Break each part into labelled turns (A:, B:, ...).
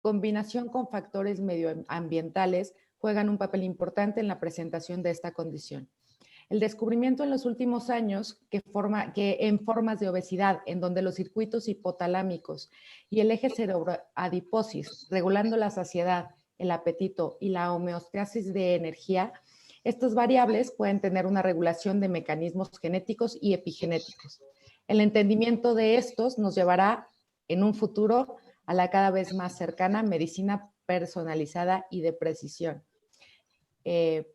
A: combinación con factores medioambientales juegan un papel importante en la presentación de esta condición. El descubrimiento en los últimos años que en formas de obesidad, en donde los circuitos hipotalámicos y el eje cerebroadiposis, regulando la saciedad, el apetito y la homeostasis de energía, estas variables pueden tener una regulación de mecanismos genéticos y epigenéticos. El entendimiento de estos nos llevará en un futuro a la cada vez más cercana medicina personalizada y de precisión.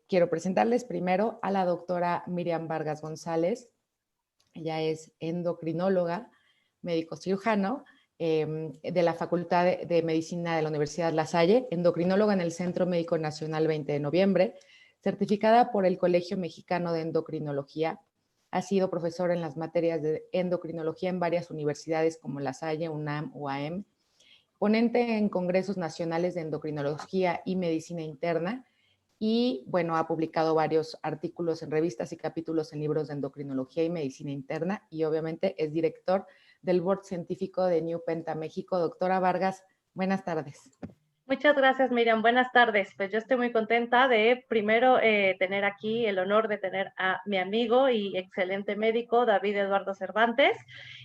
A: Quiero presentarles primero a la doctora Miriam Vargas González. Ella es endocrinóloga, médico cirujano de la Facultad de Medicina de la Universidad La Salle, endocrinóloga en el Centro Médico Nacional 20 de Noviembre, certificada por el Colegio Mexicano de Endocrinología. Ha sido profesora en las materias de endocrinología en varias universidades como La Salle, UNAM, UAM, ponente en congresos nacionales de endocrinología y medicina interna, y bueno, ha publicado varios artículos en revistas y capítulos en libros de endocrinología y medicina interna, y obviamente es director del Board Científico de New Penta México. Doctora Vargas, buenas tardes.
B: Muchas gracias, Miriam. Buenas tardes. Pues yo estoy muy contenta de primero tener aquí el honor de tener a mi amigo y excelente médico, David Eduardo Cervantes,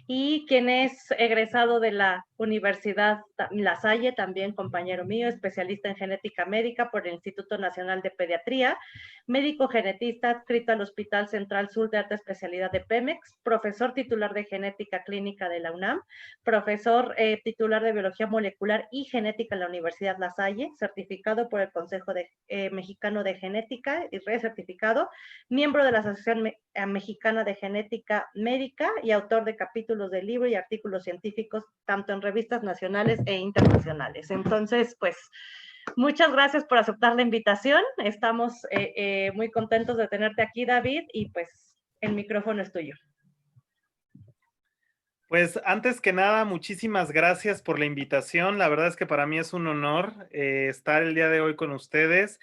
B: y quien es egresado de la Universidad La Salle, también compañero mío, especialista en genética médica por el Instituto Nacional de Pediatría, médico genetista adscrito al Hospital Central Sur de Alta Especialidad de Pemex, profesor titular de genética clínica de la UNAM, profesor titular de biología molecular y genética en la Universidad La Salle, certificado por el Consejo Mexicano de Genética y recertificado, miembro de la Asociación Mexicana de Genética Médica y autor de capítulos de libro y artículos científicos, tanto en revistas nacionales e internacionales. Entonces, pues, muchas gracias por aceptar la invitación. Estamos muy contentos de tenerte aquí, David, y pues el micrófono es tuyo.
C: Pues antes que nada, muchísimas gracias por la invitación. La verdad es que para mí es un honor estar el día de hoy con ustedes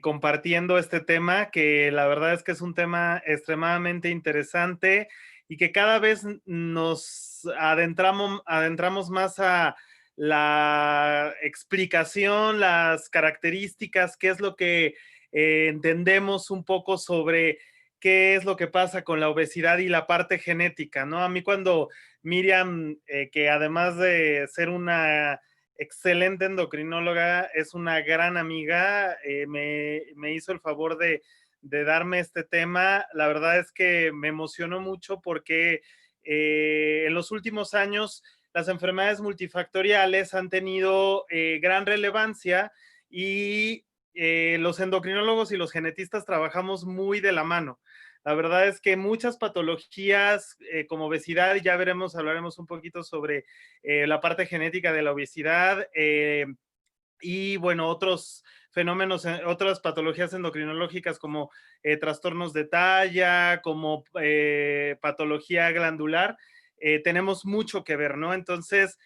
C: compartiendo este tema, que la verdad es que es un tema extremadamente interesante y que cada vez nos adentramos más a la explicación, las características, qué es lo que entendemos un poco sobre qué es lo que pasa con la obesidad y la parte genética, ¿no? A mí cuando Miriam, que además de ser una excelente endocrinóloga, es una gran amiga, me hizo el favor de darme este tema, la verdad es que me emocionó mucho porque en los últimos años las enfermedades multifactoriales han tenido gran relevancia y los endocrinólogos y los genetistas trabajamos muy de la mano. La verdad es que muchas patologías como obesidad, y ya veremos, hablaremos un poquito sobre la parte genética de la obesidad y bueno, otros fenómenos, otras patologías endocrinológicas como trastornos de talla, como patología glandular, tenemos mucho que ver, ¿no? Entonces,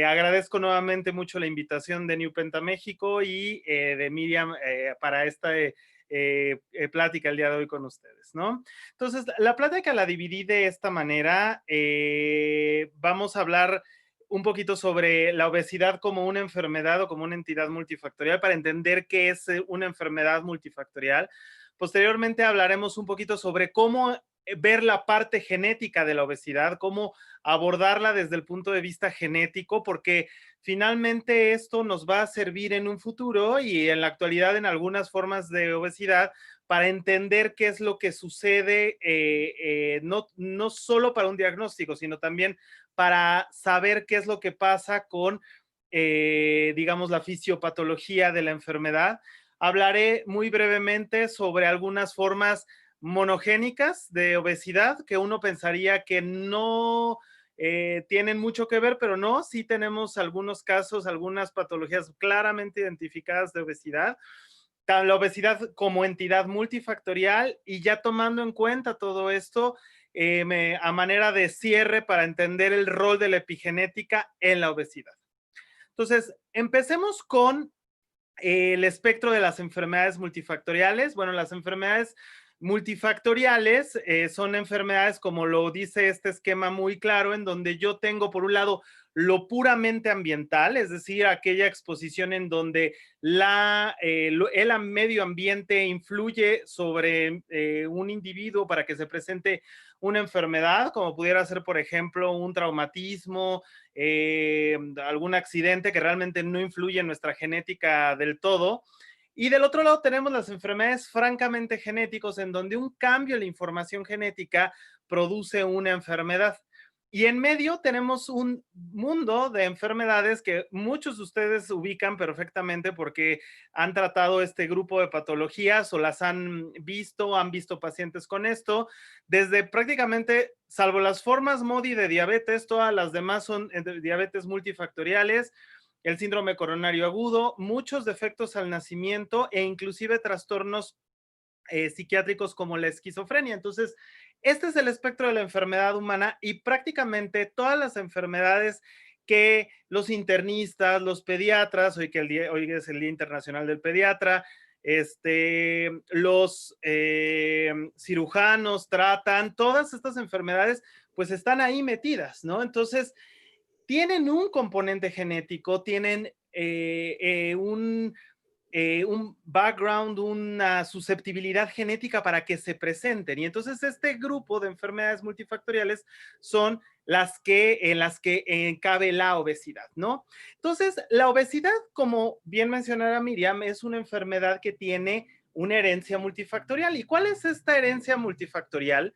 C: agradezco nuevamente mucho la invitación de New Penta México y de Miriam para esta plática el día de hoy con ustedes, ¿no? Entonces, la plática la dividí de esta manera. Vamos a hablar un poquito sobre la obesidad como una enfermedad o como una entidad multifactorial para entender qué es una enfermedad multifactorial. Posteriormente hablaremos un poquito sobre cómo ver la parte genética de la obesidad, cómo abordarla desde el punto de vista genético, porque finalmente esto nos va a servir en un futuro y en la actualidad en algunas formas de obesidad para entender qué es lo que sucede, no solo para un diagnóstico, sino también para saber qué es lo que pasa con, digamos, la fisiopatología de la enfermedad. Hablaré muy brevemente sobre algunas formas monogénicas de obesidad que uno pensaría que no tienen mucho que ver, pero no, sí tenemos algunos casos, algunas patologías claramente identificadas de obesidad. La obesidad como entidad multifactorial y ya tomando en cuenta todo esto, a manera de cierre para entender el rol de la epigenética en la obesidad. Entonces, empecemos con el espectro de las enfermedades multifactoriales. Bueno, las enfermedades multifactoriales son enfermedades, como lo dice este esquema muy claro, en donde yo tengo, por un lado, lo puramente ambiental, es decir, aquella exposición en donde el medio ambiente influye sobre un individuo para que se presente una enfermedad, como pudiera ser, por ejemplo, un traumatismo, algún accidente que realmente no influye en nuestra genética del todo. Y del otro lado tenemos las enfermedades francamente genéticos, en donde un cambio en la información genética produce una enfermedad. Y en medio tenemos un mundo de enfermedades que muchos de ustedes ubican perfectamente porque han tratado este grupo de patologías o las han visto pacientes con esto. Desde prácticamente, salvo las formas MODY de diabetes, todas las demás son diabetes multifactoriales, el síndrome coronario agudo, muchos defectos al nacimiento e inclusive trastornos psiquiátricos como la esquizofrenia. Entonces, este es el espectro de la enfermedad humana y prácticamente todas las enfermedades que los internistas, los pediatras, hoy es el Día Internacional del Pediatra, los cirujanos tratan, todas estas enfermedades pues están ahí metidas, ¿no? Entonces, tienen un componente genético, tienen un background, una susceptibilidad genética para que se presenten. Y entonces este grupo de enfermedades multifactoriales son en las que cabe la obesidad, ¿no? Entonces, la obesidad, como bien mencionaba Miriam, es una enfermedad que tiene una herencia multifactorial. ¿Y cuál es esta herencia multifactorial?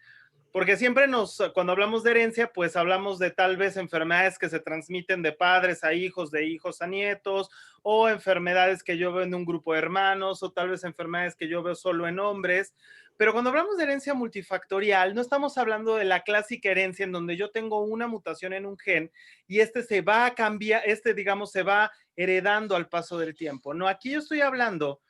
C: Porque siempre cuando hablamos de herencia, pues hablamos de tal vez enfermedades que se transmiten de padres a hijos, de hijos a nietos, o enfermedades que yo veo en un grupo de hermanos, o tal vez enfermedades que yo veo solo en hombres. Pero cuando hablamos de herencia multifactorial, no estamos hablando de la clásica herencia en donde yo tengo una mutación en un gen y se va a cambiar, digamos, se va heredando al paso del tiempo. No, aquí yo estoy hablando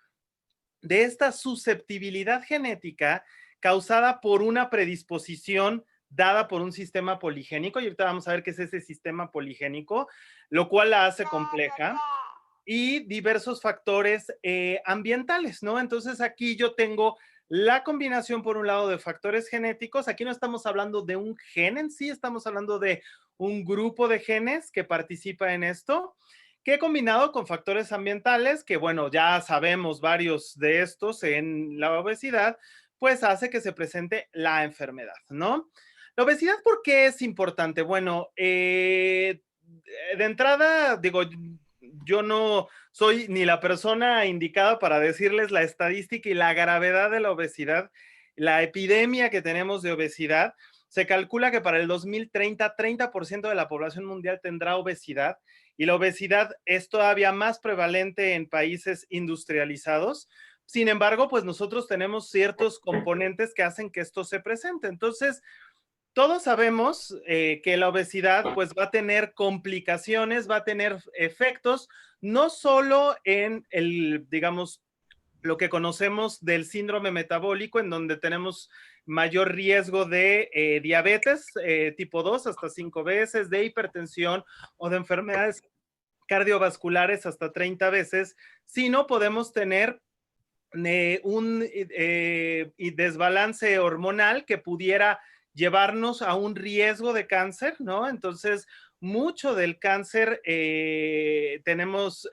C: de esta susceptibilidad genética causada por una predisposición dada por un sistema poligénico, y ahorita vamos a ver qué es ese sistema poligénico, lo cual la hace compleja, y diversos factores ambientales, ¿no? Entonces aquí yo tengo la combinación, por un lado, de factores genéticos. Aquí no estamos hablando de un gen en sí, estamos hablando de un grupo de genes que participa en esto, que combinado con factores ambientales, que bueno, ya sabemos varios de estos en la obesidad, pues hace que se presente la enfermedad, ¿no? La obesidad, ¿por qué es importante? Bueno, de entrada, digo, yo no soy ni la persona indicada para decirles la estadística y la gravedad de la obesidad, la epidemia que tenemos de obesidad. Se calcula que para el 2030, 30% de la población mundial tendrá obesidad, y la obesidad es todavía más prevalente en países industrializados. Sin embargo, pues nosotros tenemos ciertos componentes que hacen que esto se presente. Entonces, todos sabemos que la obesidad pues va a tener complicaciones, va a tener efectos, no solo en digamos, lo que conocemos del síndrome metabólico, en donde tenemos mayor riesgo de diabetes tipo 2 hasta 5 veces, de hipertensión o de enfermedades cardiovasculares hasta 30 veces, sino podemos tener un desbalance hormonal que pudiera llevarnos a un riesgo de cáncer, ¿no? Entonces, mucho del cáncer tenemos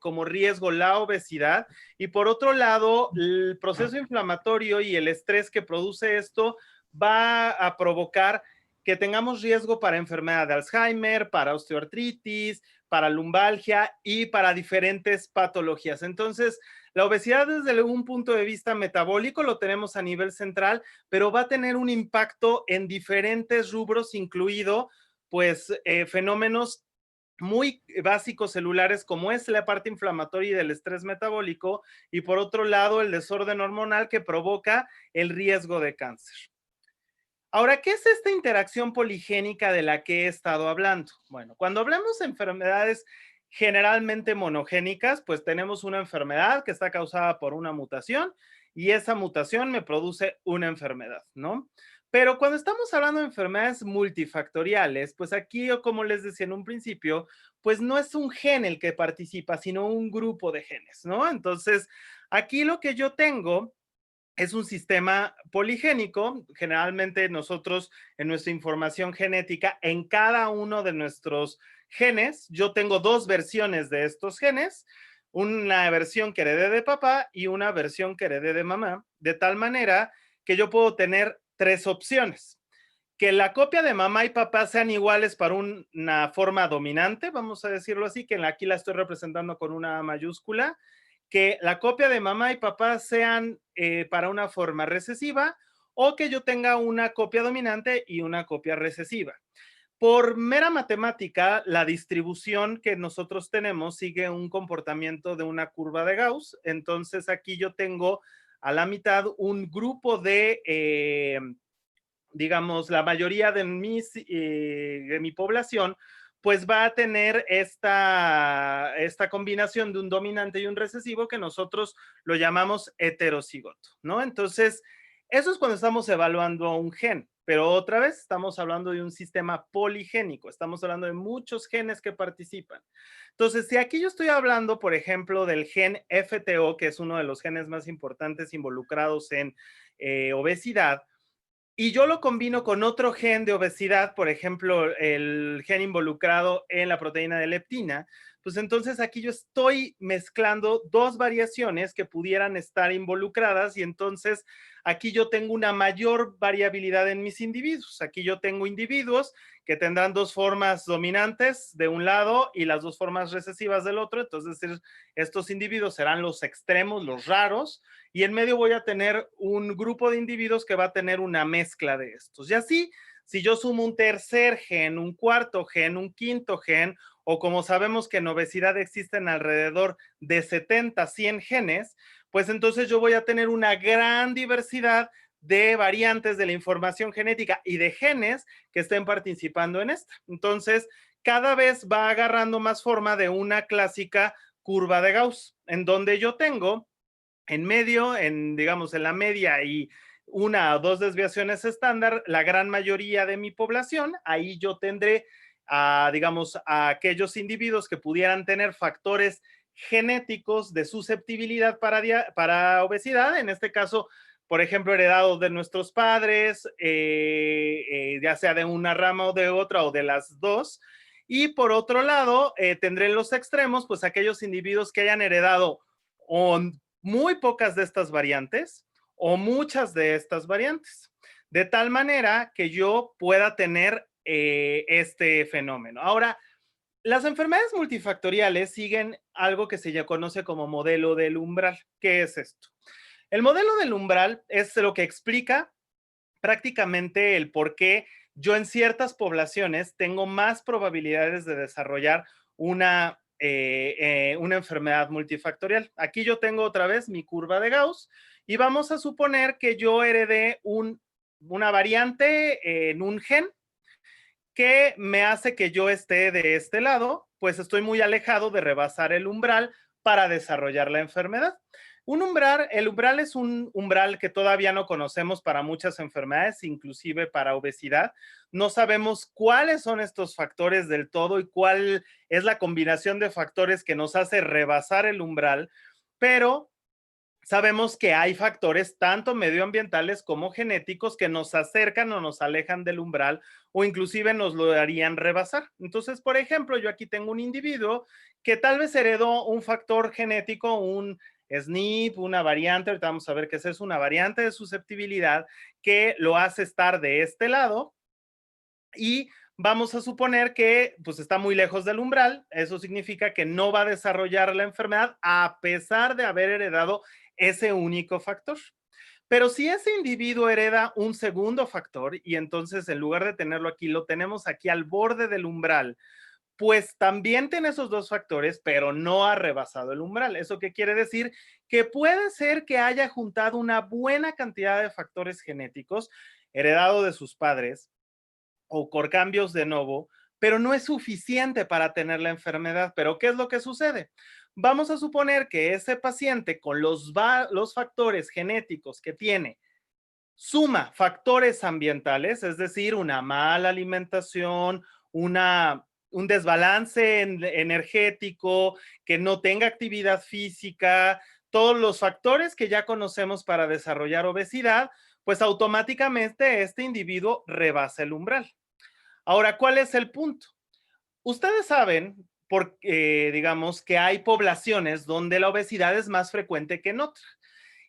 C: como riesgo la obesidad, y por otro lado, el proceso inflamatorio y el estrés que produce esto va a provocar que tengamos riesgo para enfermedad de Alzheimer, para osteoartritis, para lumbalgia y para diferentes patologías. Entonces, la obesidad desde un punto de vista metabólico lo tenemos a nivel central, pero va a tener un impacto en diferentes rubros, incluido pues fenómenos muy básicos celulares como es la parte inflamatoria y del estrés metabólico, y por otro lado el desorden hormonal que provoca el riesgo de cáncer. Ahora, ¿qué es esta interacción poligénica de la que he estado hablando? Bueno, cuando hablamos de enfermedades generalmente monogénicas, pues tenemos una enfermedad que está causada por una mutación, y esa mutación me produce una enfermedad, ¿no? Pero cuando estamos hablando de enfermedades multifactoriales, pues aquí, como les decía en un principio, pues no es un gen el que participa, sino un grupo de genes, ¿no? Entonces, aquí lo que yo tengo es un sistema poligénico. Generalmente nosotros en nuestra información genética, en cada uno de nuestros genes, yo tengo dos versiones de estos genes, una versión que heredé de papá y una versión que heredé de mamá, de tal manera que yo puedo tener tres opciones. Que la copia de mamá y papá sean iguales para una forma dominante, vamos a decirlo así, que aquí la estoy representando con una A mayúscula, que la copia de mamá y papá sean para una forma recesiva, o que yo tenga una copia dominante y una copia recesiva. Por mera matemática, la distribución que nosotros tenemos sigue un comportamiento de una curva de Gauss. Entonces aquí yo tengo a la mitad un grupo de, digamos, la mayoría de mi población, pues va a tener esta combinación de un dominante y un recesivo que nosotros lo llamamos heterocigoto, ¿no? Entonces, eso es cuando estamos evaluando un gen, pero otra vez estamos hablando de un sistema poligénico, estamos hablando de muchos genes que participan. Entonces, si aquí yo estoy hablando, por ejemplo, del gen FTO, que es uno de los genes más importantes involucrados en obesidad, y yo lo combino con otro gen de obesidad, por ejemplo, el gen involucrado en la proteína de leptina, pues entonces aquí yo estoy mezclando dos variaciones que pudieran estar involucradas y entonces aquí yo tengo una mayor variabilidad en mis individuos. Aquí yo tengo individuos que tendrán dos formas dominantes de un lado y las dos formas recesivas del otro. Entonces, estos individuos serán los extremos, los raros, y en medio voy a tener un grupo de individuos que va a tener una mezcla de estos. Y así, si yo sumo un tercer gen, un cuarto gen, un quinto gen, o como sabemos que en obesidad existen alrededor de 70, 100 genes, pues entonces yo voy a tener una gran diversidad de variantes de la información genética y de genes que estén participando en esta. Entonces, cada vez va agarrando más forma de una clásica curva de Gauss, en donde yo tengo en medio, digamos, en la media y una o dos desviaciones estándar, la gran mayoría de mi población, ahí yo tendré, digamos, a aquellos individuos que pudieran tener factores genéticos de susceptibilidad para obesidad, en este caso, por ejemplo, heredados de nuestros padres, ya sea de una rama o de otra o de las dos. Y por otro lado, tendré en los extremos, pues aquellos individuos que hayan heredado o muy pocas de estas variantes o muchas de estas variantes, de tal manera que yo pueda tener este fenómeno. Ahora, las enfermedades multifactoriales siguen algo que se ya conoce como modelo del umbral. ¿Qué es esto? El modelo del umbral es lo que explica prácticamente el por qué yo en ciertas poblaciones tengo más probabilidades de desarrollar una enfermedad multifactorial. Aquí yo tengo otra vez mi curva de Gauss y vamos a suponer que yo heredé una variante en un gen que me hace que yo esté de este lado, pues estoy muy alejado de rebasar el umbral para desarrollar la enfermedad. El umbral es un umbral que todavía no conocemos para muchas enfermedades, inclusive para obesidad. No sabemos cuáles son estos factores del todo y cuál es la combinación de factores que nos hace rebasar el umbral, pero sabemos que hay factores tanto medioambientales como genéticos que nos acercan o nos alejan del umbral o inclusive nos lo harían rebasar. Entonces, por ejemplo, yo aquí tengo un individuo que tal vez heredó un factor genético, un SNP, una variante, ahorita vamos a ver qué es una variante de susceptibilidad que lo hace estar de este lado y vamos a suponer que pues está muy lejos del umbral, eso significa que no va a desarrollar la enfermedad a pesar de haber heredado ese único factor. Pero si ese individuo hereda un segundo factor y entonces en lugar de tenerlo aquí, lo tenemos aquí al borde del umbral, pues también tiene esos dos factores, pero no ha rebasado el umbral. ¿Eso qué quiere decir? Que puede ser que haya juntado una buena cantidad de factores genéticos heredado de sus padres o por cambios de novo, pero no es suficiente para tener la enfermedad. ¿Pero qué es lo que sucede? Vamos a suponer que ese paciente con los factores genéticos que tiene suma factores ambientales, es decir, una mala alimentación, un desbalance energético, que no tenga actividad física, todos los factores que ya conocemos para desarrollar obesidad, pues automáticamente este individuo rebasa el umbral. Ahora, ¿cuál es el punto? Ustedes saben, digamos, que hay poblaciones donde la obesidad es más frecuente que en otras.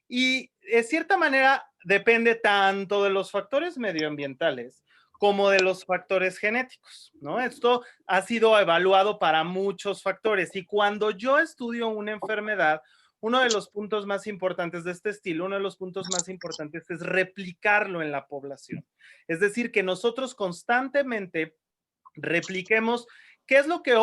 C: Y de cierta manera depende tanto de los factores medioambientales como de los factores genéticos, ¿no? Esto ha sido evaluado para muchos factores y cuando yo estudio una enfermedad, uno de los puntos más importantes de este estilo, uno de los puntos más importantes es replicarlo en la población. Es decir, que nosotros constantemente repliquemos qué es lo que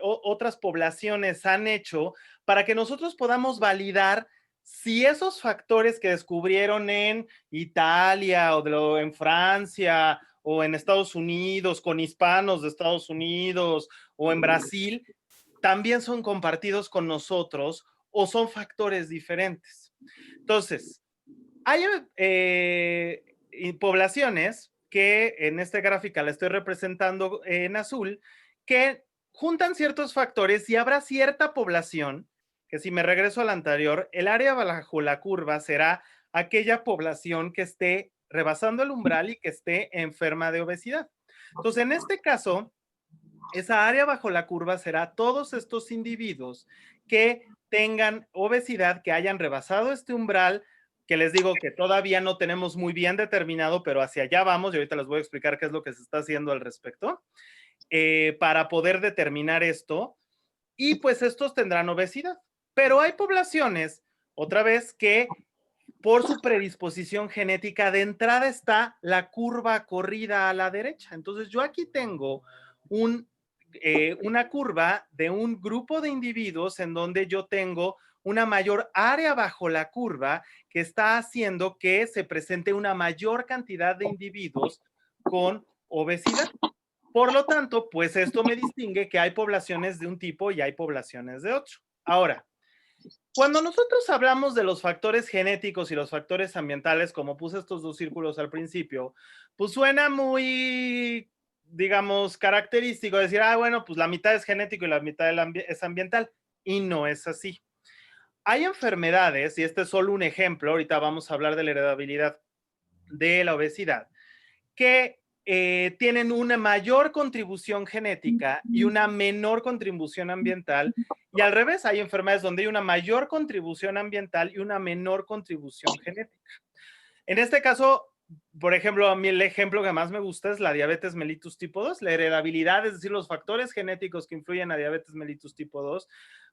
C: otras poblaciones han hecho para que nosotros podamos validar si esos factores que descubrieron en Italia o en Francia o en Estados Unidos, con hispanos de Estados Unidos o en Brasil, también son compartidos con nosotros o son factores diferentes. Entonces, hay poblaciones que en esta gráfica la estoy representando en azul, que juntan ciertos factores y habrá cierta población que, si me regreso al anterior, el área bajo la curva será aquella población que esté rebasando el umbral y que esté enferma de obesidad. Entonces, en este caso, esa área bajo la curva será todos estos individuos que tengan obesidad, que hayan rebasado este umbral, que les digo que todavía no tenemos muy bien determinado, pero hacia allá vamos y ahorita les voy a explicar qué es lo que se está haciendo al respecto, para poder determinar esto. Y pues estos tendrán obesidad. Pero hay poblaciones, otra vez, que por su predisposición genética de entrada está la curva corrida a la derecha. Entonces yo aquí tengo una curva de un grupo de individuos en donde yo tengo una mayor área bajo la curva que está haciendo que se presente una mayor cantidad de individuos con obesidad. Por lo tanto, pues esto me distingue que hay poblaciones de un tipo y hay poblaciones de otro. Ahora, cuando nosotros hablamos de los factores genéticos y los factores ambientales, como puse estos dos círculos al principio, pues suena muy, digamos, característico decir, bueno, pues la mitad es genético y la mitad es ambiental. Y no es así. Hay enfermedades, y este es solo un ejemplo, ahorita vamos a hablar de la heredabilidad de la obesidad, que tienen una mayor contribución genética y una menor contribución ambiental, y al revés, hay enfermedades donde hay una mayor contribución ambiental y una menor contribución genética. En este caso, por ejemplo, a mí el ejemplo que más me gusta es la diabetes mellitus tipo 2, la heredabilidad, es decir, los factores genéticos que influyen a diabetes mellitus tipo 2,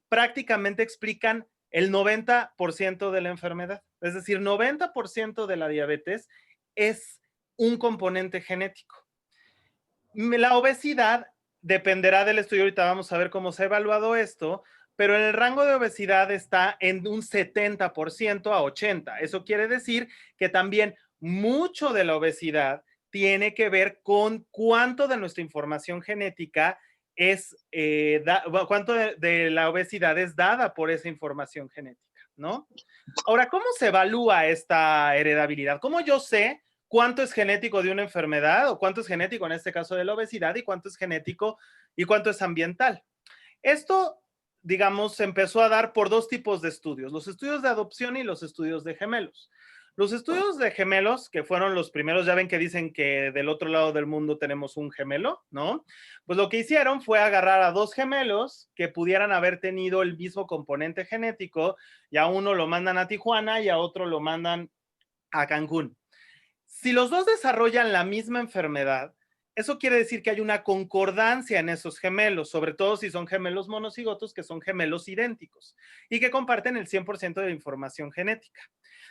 C: prácticamente explican el 90% de la enfermedad. Es decir, 90% de la diabetes es un componente genético. La obesidad dependerá del estudio, ahorita vamos a ver cómo se ha evaluado esto, pero en el rango de obesidad está en un 70% a 80%. Eso quiere decir que también mucho de la obesidad tiene que ver con cuánto de nuestra información genética es, cuánto de la obesidad es dada por esa información genética, ¿no? Ahora, ¿cómo se evalúa esta heredabilidad? ¿Cómo yo sé cuánto es genético de una enfermedad o cuánto es genético en este caso de la obesidad y cuánto es genético y cuánto es ambiental? Esto, digamos, se empezó a dar por dos tipos de estudios, los estudios de adopción y los estudios de gemelos. Los estudios de gemelos, que fueron los primeros, ya ven que dicen que del otro lado del mundo tenemos un gemelo, ¿no? Pues lo que hicieron fue agarrar a dos gemelos que pudieran haber tenido el mismo componente genético, y a uno lo mandan a Tijuana y a otro lo mandan a Cancún. Si los dos desarrollan la misma enfermedad, eso quiere decir que hay una concordancia en esos gemelos, sobre todo si son gemelos monocigotos, que son gemelos idénticos y que comparten el 100% de la información genética.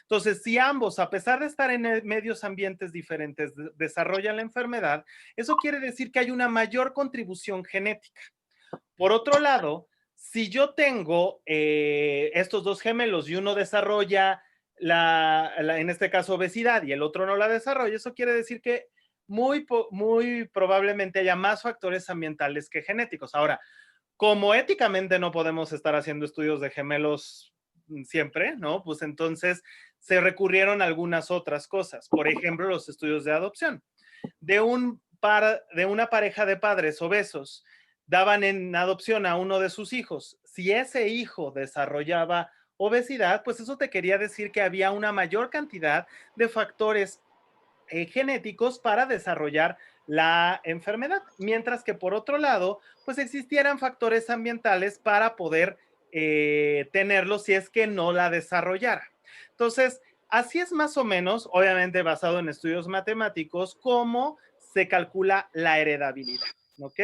C: Entonces, si ambos, a pesar de estar en medios ambientes diferentes, desarrollan la enfermedad, eso quiere decir que hay una mayor contribución genética. Por otro lado, si yo tengo estos dos gemelos y uno desarrolla en este caso obesidad y el otro no la desarrolla, eso quiere decir que muy probablemente haya más factores ambientales que genéticos. Ahora, como éticamente no podemos estar haciendo estudios de gemelos siempre, ¿no? Pues entonces se recurrieron a algunas otras cosas. Por ejemplo, los estudios de adopción. De una pareja de padres obesos, daban en adopción a uno de sus hijos. Si ese hijo desarrollaba obesidad, pues eso te quería decir que había una mayor cantidad de factores genéticos para desarrollar la enfermedad, mientras que por otro lado, pues existieran factores ambientales para poder tenerlo si es que no la desarrollara. Entonces, así es más o menos, obviamente basado en estudios matemáticos, cómo se calcula la heredabilidad, ¿ok?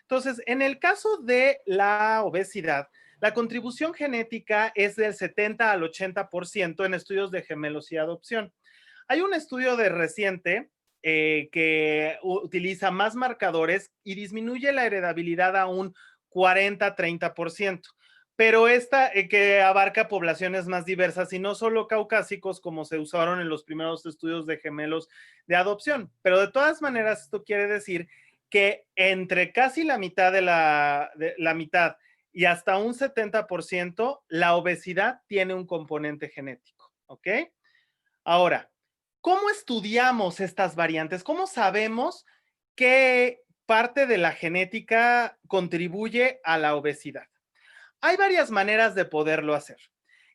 C: Entonces, en el caso de la obesidad, la contribución genética es del 70 al 80% en estudios de gemelos y adopción. Hay un estudio de reciente que utiliza más marcadores y disminuye la heredabilidad a un 40-30%, pero esta que abarca poblaciones más diversas y no solo caucásicos como se usaron en los primeros estudios de gemelos de adopción. Pero de todas maneras, esto quiere decir que entre casi la mitad de la mitad y hasta un 70%, la obesidad tiene un componente genético, ¿ok? Ahora, ¿cómo estudiamos estas variantes? ¿Cómo sabemos qué parte de la genética contribuye a la obesidad? Hay varias maneras de poderlo hacer.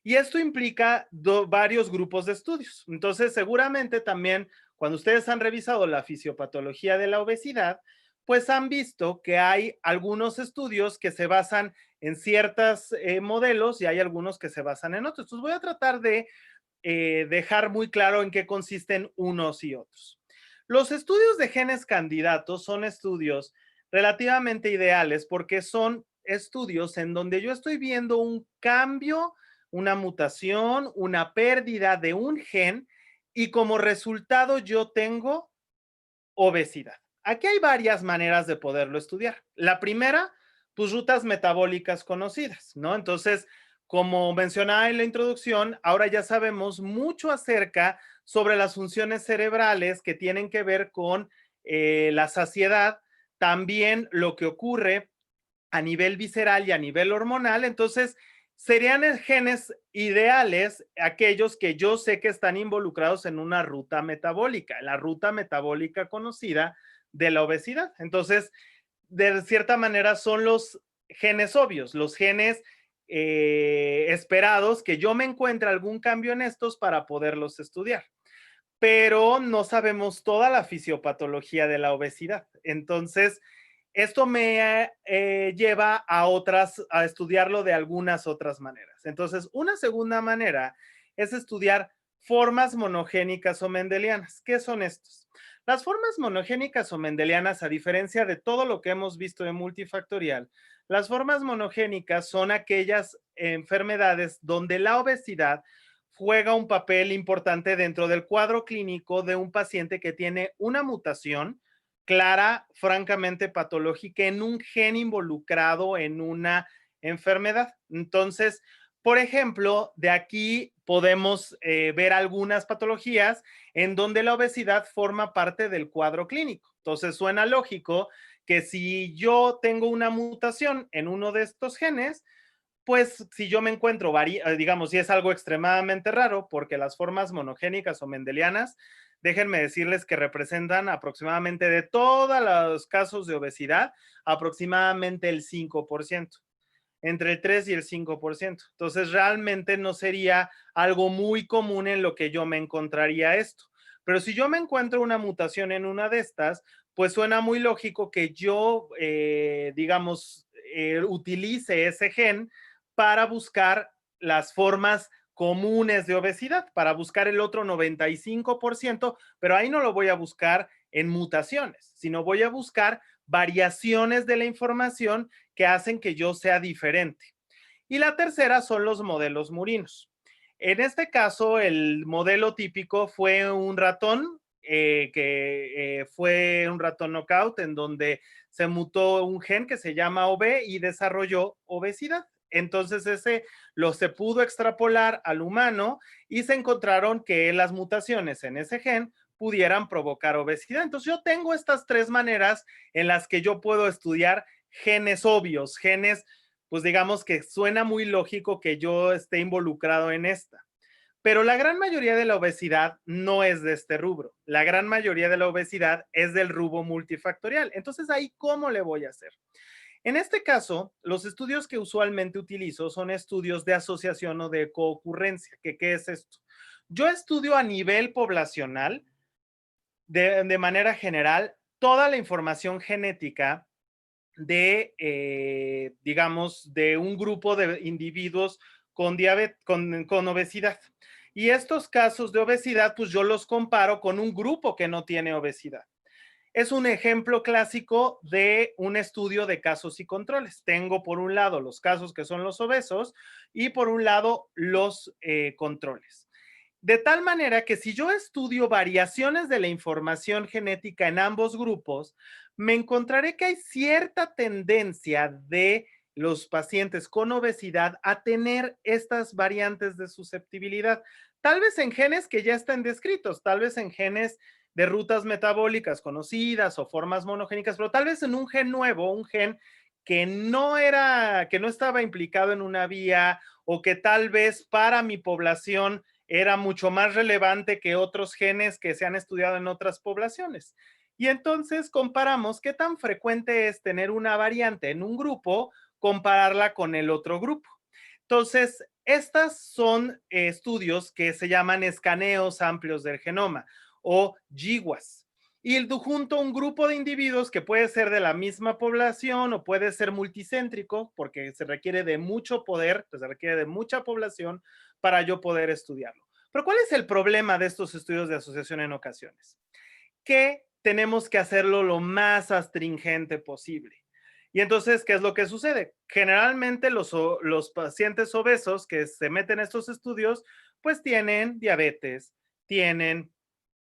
C: Y esto implica varios grupos de estudios. Entonces, seguramente también cuando ustedes han revisado la fisiopatología de la obesidad, pues han visto que hay algunos estudios que se basan en ciertos modelos y hay algunos que se basan en otros. Entonces, voy a tratar de dejar muy claro en qué consisten unos y otros. Los estudios de genes candidatos son estudios relativamente ideales porque son estudios en donde yo estoy viendo un cambio, una mutación, una pérdida de un gen y como resultado yo tengo obesidad. Aquí hay varias maneras de poderlo estudiar. La primera, pues rutas metabólicas conocidas, ¿no? Entonces, como mencionaba en la introducción, ahora ya sabemos mucho acerca sobre las funciones cerebrales que tienen que ver con la saciedad, también lo que ocurre a nivel visceral y a nivel hormonal. Entonces, serían genes ideales aquellos que yo sé que están involucrados en una ruta metabólica, la ruta metabólica conocida de la obesidad. Entonces, de cierta manera son los genes obvios, los genes esperados que yo me encuentre algún cambio en estos para poderlos estudiar. Pero no sabemos toda la fisiopatología de la obesidad. Entonces, esto me lleva a estudiarlo de algunas otras maneras. Entonces, una segunda manera es estudiar formas monogénicas o mendelianas. ¿Qué son estos? Las formas monogénicas o mendelianas, a diferencia de todo lo que hemos visto de multifactorial, las formas monogénicas son aquellas enfermedades donde la obesidad juega un papel importante dentro del cuadro clínico de un paciente que tiene una mutación clara, francamente patológica en un gen involucrado en una enfermedad. Entonces, por ejemplo, de aquí podemos ver algunas patologías en donde la obesidad forma parte del cuadro clínico. Entonces, suena lógico que si yo tengo una mutación en uno de estos genes, pues si yo me encuentro, digamos, si es algo extremadamente raro, porque las formas monogénicas o mendelianas, déjenme decirles que representan aproximadamente de todos los casos de obesidad, aproximadamente el 5%, entre el 3 y el 5%. Entonces, realmente no sería algo muy común en lo que yo me encontraría esto. Pero si yo me encuentro una mutación en una de estas, pues suena muy lógico que yo, digamos, utilice ese gen para buscar las formas comunes de obesidad, para buscar el otro 95%, pero ahí no lo voy a buscar en mutaciones, sino voy a buscar variaciones de la información que hacen que yo sea diferente. Y la tercera son los modelos murinos. En este caso, el modelo típico fue un ratón, que fue un ratón knockout en donde se mutó un gen que se llama OB y desarrolló obesidad. Entonces ese se pudo extrapolar al humano y se encontraron que las mutaciones en ese gen pudieran provocar obesidad. Entonces yo tengo estas tres maneras en las que yo puedo estudiar genes obvios, genes, pues digamos que suena muy lógico que yo esté involucrado en esta. Pero la gran mayoría de la obesidad no es de este rubro. La gran mayoría de la obesidad es del rubro multifactorial. Entonces ahí, ¿cómo le voy a hacer? En este caso, los estudios que usualmente utilizo son estudios de asociación o de coocurrencia. ¿Qué es esto? Yo estudio a nivel poblacional, de manera general, toda la información genética de, digamos, de un grupo de individuos con diabetes, con obesidad. Y estos casos de obesidad, pues yo los comparo con un grupo que no tiene obesidad. Es un ejemplo clásico de un estudio de casos y controles. Tengo por un lado los casos que son los obesos y por un lado los controles. De tal manera que si yo estudio variaciones de la información genética en ambos grupos, me encontraré que hay cierta tendencia de los pacientes con obesidad a tener estas variantes de susceptibilidad, tal vez en genes que ya están descritos, tal vez en genes de rutas metabólicas conocidas o formas monogénicas, pero tal vez en un gen nuevo, un gen que no estaba implicado en una vía o que tal vez para mi población era mucho más relevante que otros genes que se han estudiado en otras poblaciones. Y entonces comparamos qué tan frecuente es tener una variante en un grupo, compararla con el otro grupo. Entonces, estas son estudios que se llaman escaneos amplios del genoma o GWAS. Y junto a un grupo de individuos que puede ser de la misma población o puede ser multicéntrico, porque se requiere de mucho poder, se requiere de mucha población para yo poder estudiarlo. Pero ¿cuál es el problema de estos estudios de asociación en ocasiones? Que tenemos que hacerlo lo más astringente posible. Y entonces, ¿qué es lo que sucede? Generalmente los pacientes obesos que se meten en estos estudios, pues tienen diabetes, tienen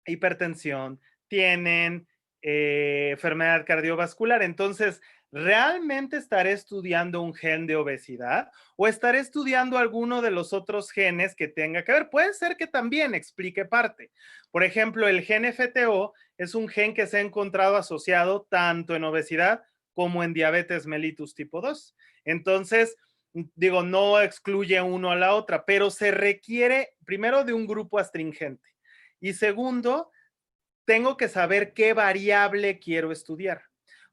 C: hipertensión, tienen enfermedad cardiovascular. Entonces, ¿realmente estaré estudiando un gen de obesidad o estaré estudiando alguno de los otros genes que tenga que ver? Puede ser que también explique parte. Por ejemplo, el gen FTO es un gen que se ha encontrado asociado tanto en obesidad como en diabetes mellitus tipo 2. Entonces, digo, no excluye uno a la otra, pero se requiere primero de un grupo astringente. Y segundo, tengo que saber qué variable quiero estudiar.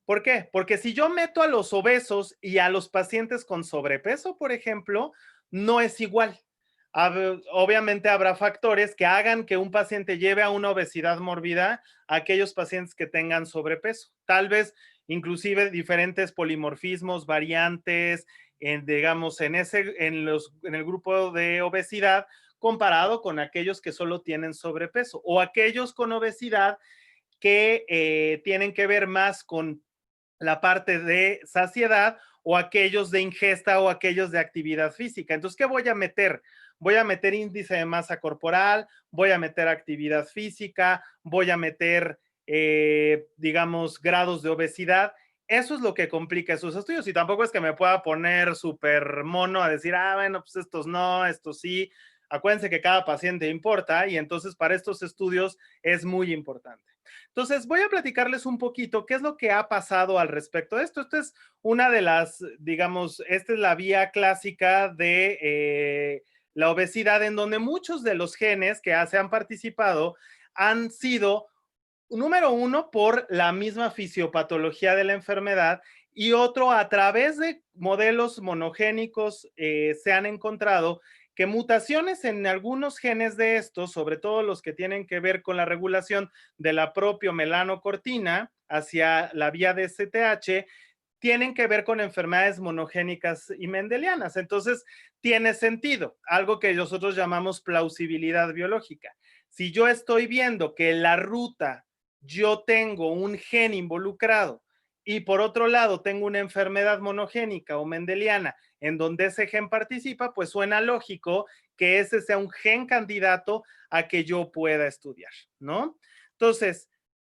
C: ¿Por qué? Porque si yo meto a los obesos y a los pacientes con sobrepeso, por ejemplo, no es igual. Obviamente habrá factores que hagan que un paciente lleve a una obesidad mórbida a aquellos pacientes que tengan sobrepeso. Tal vez inclusive diferentes polimorfismos, variantes, digamos, en el grupo de obesidad comparado con aquellos que solo tienen sobrepeso o aquellos con obesidad que tienen que ver más con la parte de saciedad o aquellos de ingesta o aquellos de actividad física. Entonces, ¿qué voy a meter? Voy a meter índice de masa corporal, voy a meter actividad física, voy a meter, digamos, grados de obesidad. Eso es lo que complica esos estudios y tampoco es que me pueda poner súper mono a decir, bueno, pues estos no, estos sí. Acuérdense que cada paciente importa y entonces para estos estudios es muy importante. Entonces, voy a platicarles un poquito qué es lo que ha pasado al respecto de esto. Esta es una de las, digamos, esta es la vía clásica de la obesidad, en donde muchos de los genes que se han participado han sido, número uno, por la misma fisiopatología de la enfermedad y otro, a través de modelos monogénicos se han encontrado que mutaciones en algunos genes de estos, sobre todo los que tienen que ver con la regulación de la propia melanocortina hacia la vía de STH, tienen que ver con enfermedades monogénicas y mendelianas. Entonces, tiene sentido, algo que nosotros llamamos plausibilidad biológica. Si yo estoy viendo que la ruta yo tengo un gen involucrado y por otro lado tengo una enfermedad monogénica o mendeliana en donde ese gen participa, pues suena lógico que ese sea un gen candidato a que yo pueda estudiar, ¿no? Entonces,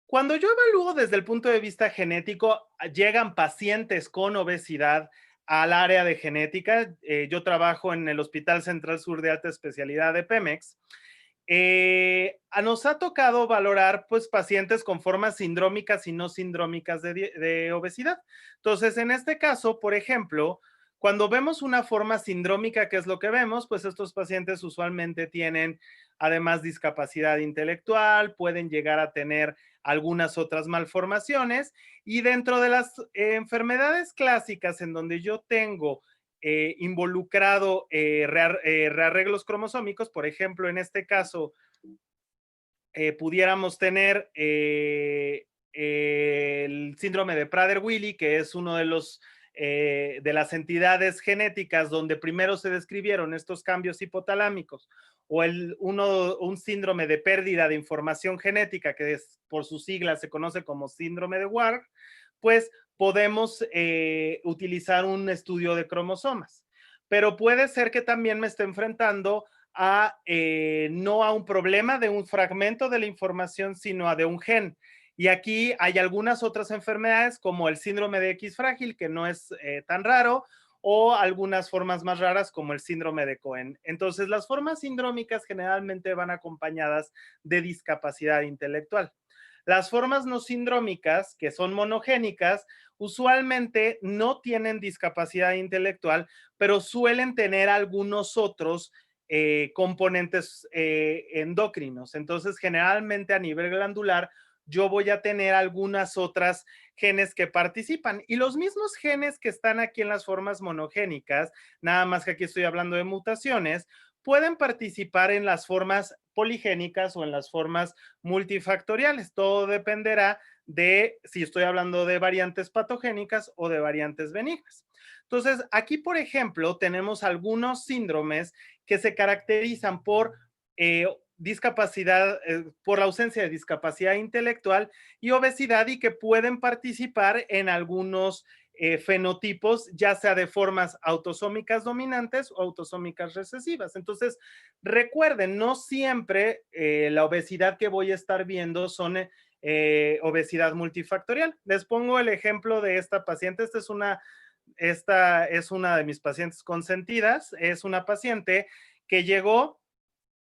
C: cuando yo evalúo desde el punto de vista genético, llegan pacientes con obesidad al área de genética. Yo trabajo en el Hospital Central Sur de Alta Especialidad de Pemex. Nos ha tocado valorar pues pacientes con formas sindrómicas y no sindrómicas de obesidad. Entonces, en este caso, por ejemplo, cuando vemos una forma sindrómica, ¿qué es lo que vemos? Pues estos pacientes usualmente tienen además discapacidad intelectual, pueden llegar a tener algunas otras malformaciones y dentro de las enfermedades clásicas en donde yo tengo involucrado rearreglos cromosómicos, por ejemplo, en este caso, pudiéramos tener el síndrome de Prader-Willi, que es uno de de las entidades genéticas donde primero se describieron estos cambios hipotalámicos, o un síndrome de pérdida de información genética, que por sus siglas se conoce como síndrome de Warg, pues podemos utilizar un estudio de cromosomas. Pero puede ser que también me esté enfrentando no a un problema de un fragmento de la información, sino a de un gen. Y aquí hay algunas otras enfermedades como el síndrome de X frágil, que no es tan raro, o algunas formas más raras como el síndrome de Cohen. Entonces, las formas sindrómicas generalmente van acompañadas de discapacidad intelectual. Las formas no sindrómicas, que son monogénicas, usualmente no tienen discapacidad intelectual, pero suelen tener algunos otros componentes endocrinos. Entonces, generalmente a nivel glandular, yo voy a tener algunas otras genes que participan. Y los mismos genes que están aquí en las formas monogénicas, nada más que aquí estoy hablando de mutaciones, pueden participar en las formas poligénicas o en las formas multifactoriales. Todo dependerá de si estoy hablando de variantes patogénicas o de variantes benignas. Entonces, aquí, por ejemplo, tenemos algunos síndromes que se caracterizan por discapacidad, por la ausencia de discapacidad intelectual y obesidad, y que pueden participar en algunos fenotipos, ya sea de formas autosómicas dominantes o autosómicas recesivas. Entonces, recuerden, no siempre la obesidad que voy a estar viendo son obesidad multifactorial. Les pongo el ejemplo de esta paciente. Esta es una de mis pacientes consentidas. Es una paciente que llegó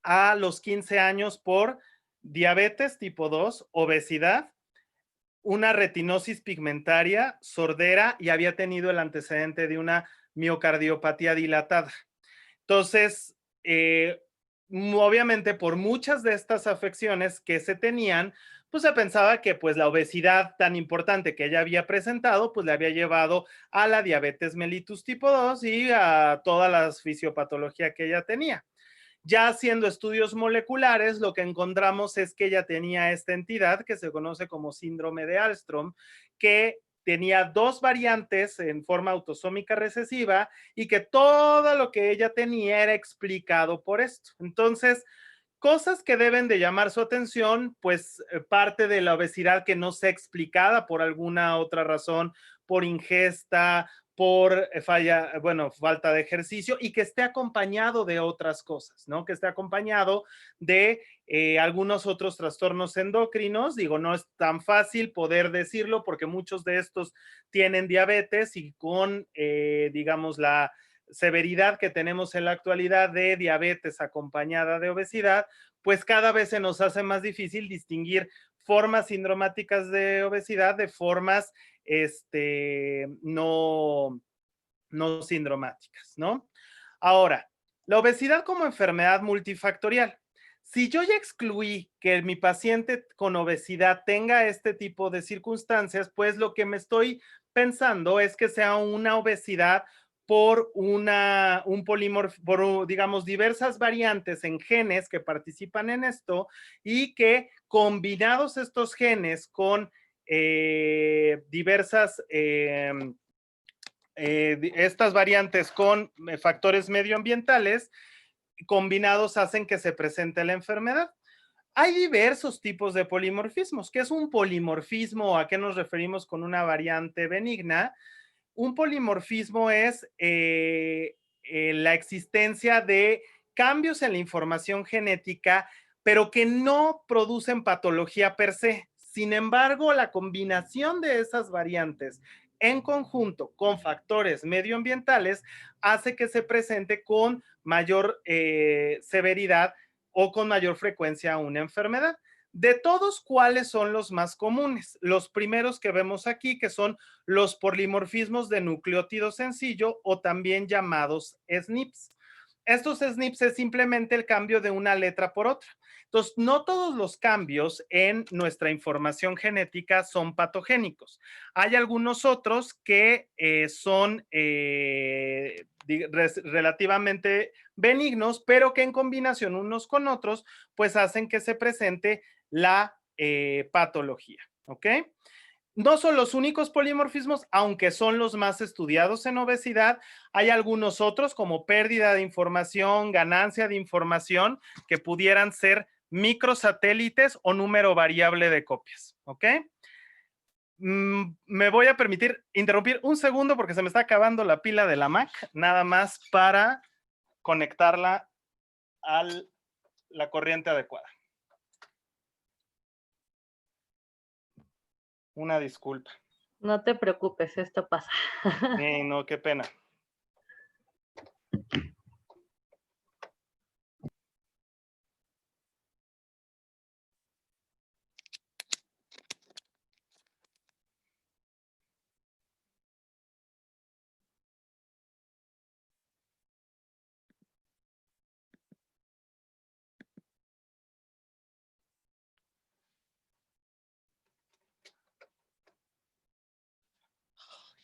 C: a los 15 años por diabetes tipo 2, obesidad, una retinosis pigmentaria, sordera, y había tenido el antecedente de una miocardiopatía dilatada. Entonces, obviamente por muchas de estas afecciones que se tenían, pues se pensaba que pues la obesidad tan importante que ella había presentado, pues le había llevado a la diabetes mellitus tipo 2 y a toda la fisiopatología que ella tenía. Ya haciendo estudios moleculares, lo que encontramos es que ella tenía esta entidad que se conoce como síndrome de Alström, que tenía dos variantes en forma autosómica recesiva y que todo lo que ella tenía era explicado por esto. Entonces, cosas que deben de llamar su atención, pues parte de la obesidad que no sea explicada por alguna otra razón, por ingesta, por falta de ejercicio, y que esté acompañado de otras cosas, ¿no? Que esté acompañado de algunos otros trastornos endocrinos. Digo, no es tan fácil poder decirlo porque muchos de estos tienen diabetes y con, digamos, la severidad que tenemos en la actualidad de diabetes acompañada de obesidad, pues cada vez se nos hace más difícil distinguir formas sindromáticas de obesidad de formas no sindromáticas, ¿no? Ahora, la obesidad como enfermedad multifactorial. Si yo ya excluí que mi paciente con obesidad tenga este tipo de circunstancias, pues lo que me estoy pensando es que sea una obesidad por digamos, diversas variantes en genes que participan en esto, y que combinados estos genes con diversas estas variantes con factores medioambientales combinados hacen que se presente la enfermedad. Hay diversos tipos de polimorfismos. ¿Qué es un polimorfismo? ¿A qué nos referimos con una variante benigna? Un polimorfismo es la existencia de cambios en la información genética, pero que no producen patología per se. Sin embargo, la combinación de esas variantes en conjunto con factores medioambientales hace que se presente con mayor severidad o con mayor frecuencia una enfermedad. De todos, ¿cuáles son los más comunes? Los primeros que vemos aquí, que son los polimorfismos de nucleótido sencillo, o también llamados SNPs. Estos SNPs es simplemente el cambio de una letra por otra. Entonces, no todos los cambios en nuestra información genética son patogénicos. Hay algunos otros que son relativamente benignos, pero que en combinación unos con otros, pues hacen que se presente la patología. ¿ok? No son los únicos polimorfismos, aunque son los más estudiados en obesidad. Hay algunos otros como pérdida de información, ganancia de información, que pudieran ser microsatélites o número variable de copias, ¿ok? Me voy a permitir interrumpir un segundo porque se me está acabando la pila de la Mac, nada más para conectarla a la corriente adecuada. Una disculpa.
B: No te preocupes, esto pasa.
C: No, qué pena.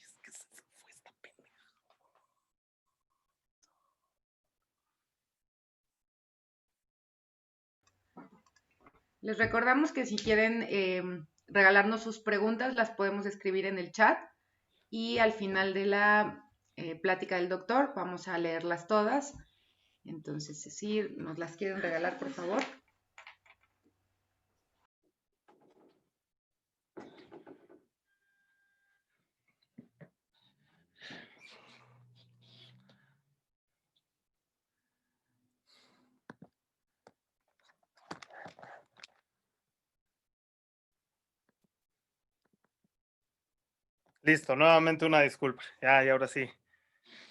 C: Es que se fue esta pendeja.
A: Les recordamos que si quieren regalarnos sus preguntas, las podemos escribir en el chat y al final de la plática del doctor vamos a leerlas todas. Entonces, si nos las quieren regalar, por favor.
C: Listo, nuevamente una disculpa. Ya, y ahora sí.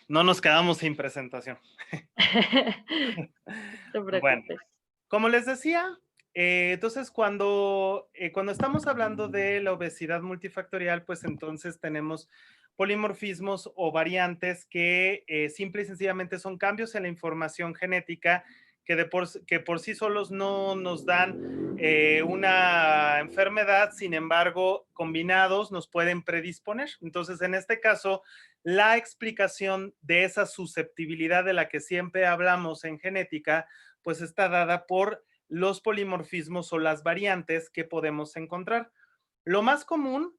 C: No nos quedamos sin presentación.
B: No te
C: Bueno,
B: preocupes.
C: como les decía, entonces cuando estamos hablando de la obesidad multifactorial, pues entonces tenemos polimorfismos o variantes que simple y sencillamente son cambios en la información genética que por sí solos no nos dan una enfermedad, sin embargo, combinados nos pueden predisponer. Entonces, en este caso, la explicación de esa susceptibilidad de la que siempre hablamos en genética, pues está dada por los polimorfismos o las variantes que podemos encontrar. Lo más común,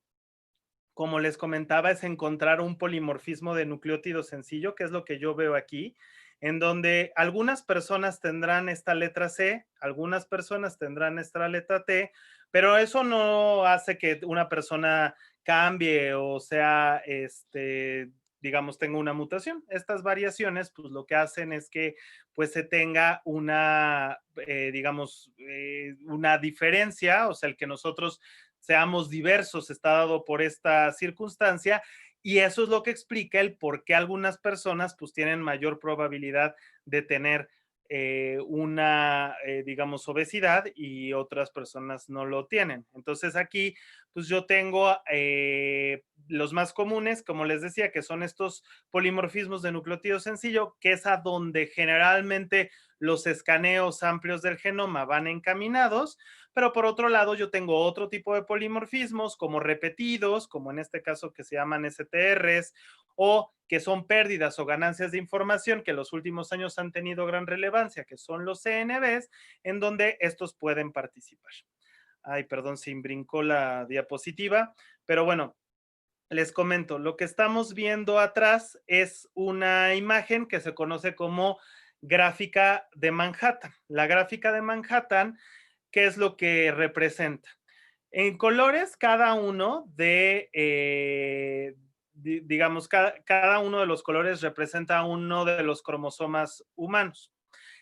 C: como les comentaba, es encontrar un polimorfismo de nucleótido sencillo, que es lo que yo veo aquí, en donde algunas personas tendrán esta letra C, algunas personas tendrán esta letra T, pero eso no hace que una persona cambie o sea, digamos, tenga una mutación. Estas variaciones, pues lo que hacen es que pues se tenga una, digamos, una diferencia, o sea, el que nosotros seamos diversos está dado por esta circunstancia y eso es lo que explica el por qué algunas personas pues tienen mayor probabilidad de tener una, digamos, obesidad y otras personas no lo tienen. Entonces aquí, pues yo tengo los más comunes, como les decía, que son estos polimorfismos de nucleótido sencillo, que es a donde generalmente los escaneos amplios del genoma van encaminados, pero por otro lado yo tengo otro tipo de polimorfismos como repetidos, como en este caso que se llaman STRs, o que son pérdidas o ganancias de información que en los últimos años han tenido gran relevancia, que son los CNVs, en donde estos pueden participar. Ay, perdón, se brincó la diapositiva, pero bueno, les comento, lo que estamos viendo atrás es una imagen que se conoce como gráfica de Manhattan. La gráfica de Manhattan, ¿qué es lo que representa? En colores, cada uno digamos, cada uno de los colores representa uno de los cromosomas humanos.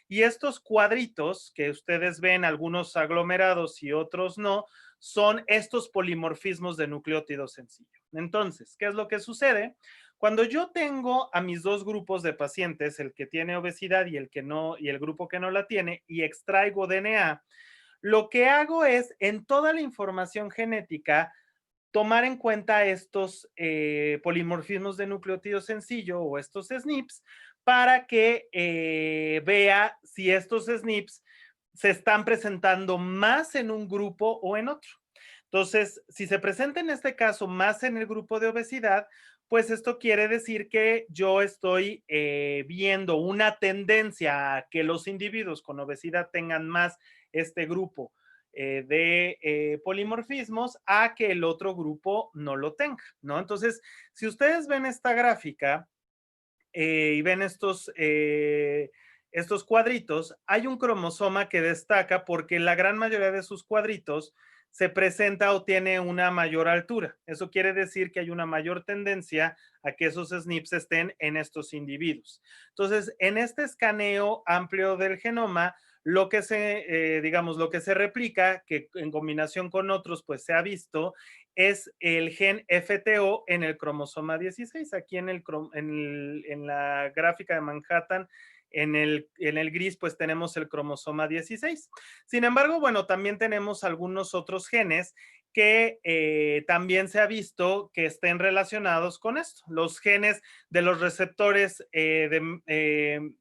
C: Y estos cuadritos que ustedes ven, algunos aglomerados y otros no, son estos polimorfismos de nucleótido sencillo. Entonces, ¿qué es lo que sucede? Cuando yo tengo a mis dos grupos de pacientes, el que tiene obesidad y el que no, y el grupo que no la tiene, y extraigo DNA, lo que hago es en toda la información genética tomar en cuenta estos polimorfismos de nucleótido sencillo o estos SNPs para que vea si estos SNPs se están presentando más en un grupo o en otro. Entonces, si se presenta en este caso más en el grupo de obesidad, pues esto quiere decir que yo estoy viendo una tendencia a que los individuos con obesidad tengan más este grupo polimorfismos a que el otro grupo no lo tenga, ¿no? Entonces, si ustedes ven esta gráfica y ven estos cuadritos, hay un cromosoma que destaca porque la gran mayoría de sus cuadritos se presenta o tiene una mayor altura. Eso quiere decir que hay una mayor tendencia a que esos SNPs estén en estos individuos. Entonces, en este escaneo amplio del genoma, lo que lo que se replica, que en combinación con otros, pues se ha visto, es el gen FTO en el cromosoma 16. Aquí en la gráfica de Manhattan, en el gris, pues tenemos el cromosoma 16. Sin embargo, bueno, también tenemos algunos otros genes que también se ha visto que estén relacionados con esto. Los genes de los receptores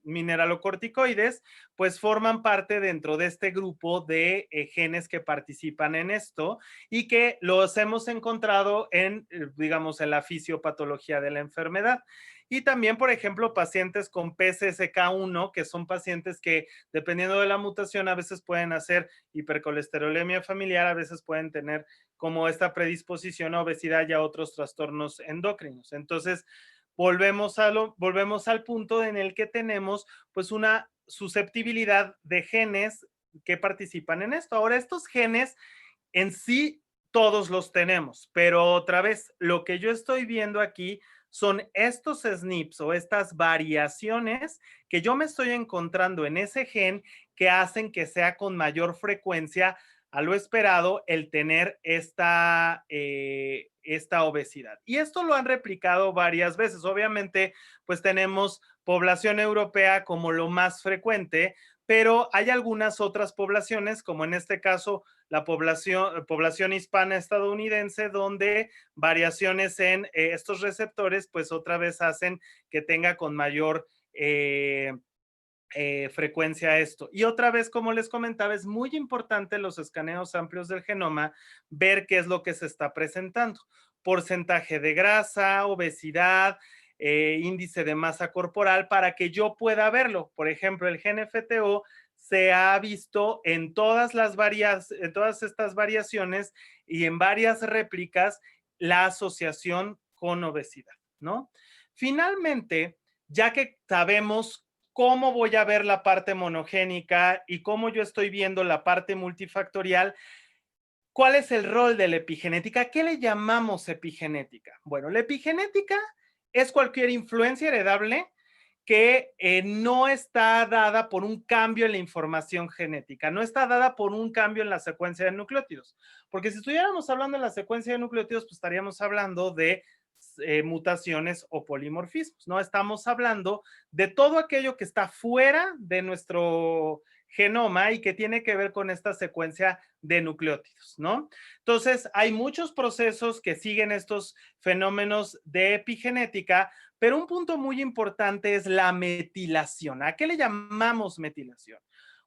C: mineralocorticoides, pues forman parte dentro de este grupo de genes que participan en esto y que los hemos encontrado en, digamos, en la fisiopatología de la enfermedad. Y también, por ejemplo, pacientes con PCSK1, que son pacientes que, dependiendo de la mutación, a veces pueden hacer hipercolesterolemia familiar, a veces pueden tener como esta predisposición a obesidad y a otros trastornos endocrinos. Entonces, volvemos al punto en el que tenemos pues una susceptibilidad de genes que participan en esto. Ahora, estos genes en sí todos los tenemos, pero otra vez, lo que yo estoy viendo aquí son estos SNPs o estas variaciones que yo me estoy encontrando en ese gen que hacen que sea con mayor frecuencia a lo esperado el tener esta obesidad. Y esto lo han replicado varias veces. Obviamente, pues tenemos población europea como lo más frecuente, pero hay algunas otras poblaciones, como en este caso la población hispana estadounidense, donde variaciones en estos receptores, pues otra vez hacen que tenga con mayor frecuencia esto. Y otra vez, como les comentaba, es muy importante los escaneos amplios del genoma, ver qué es lo que se está presentando. Porcentaje de grasa, obesidad, índice de masa corporal, para que yo pueda verlo. Por ejemplo, el gen FTO se ha visto en en todas estas variaciones y en varias réplicas la asociación con obesidad, ¿no? Finalmente, ya que sabemos cómo voy a ver la parte monogénica y cómo yo estoy viendo la parte multifactorial, ¿cuál es el rol de la epigenética? ¿Qué le llamamos epigenética? Bueno, la epigenética es cualquier influencia heredable que no está dada por un cambio en la información genética, no está dada por un cambio en la secuencia de nucleótidos. Porque si estuviéramos hablando de la secuencia de nucleótidos, pues estaríamos hablando de mutaciones o polimorfismos, ¿no? Estamos hablando de todo aquello que está fuera de nuestro genoma y que tiene que ver con esta secuencia de nucleótidos, ¿no? Entonces, hay muchos procesos que siguen estos fenómenos de epigenética, pero un punto muy importante es la metilación. ¿A qué le llamamos metilación?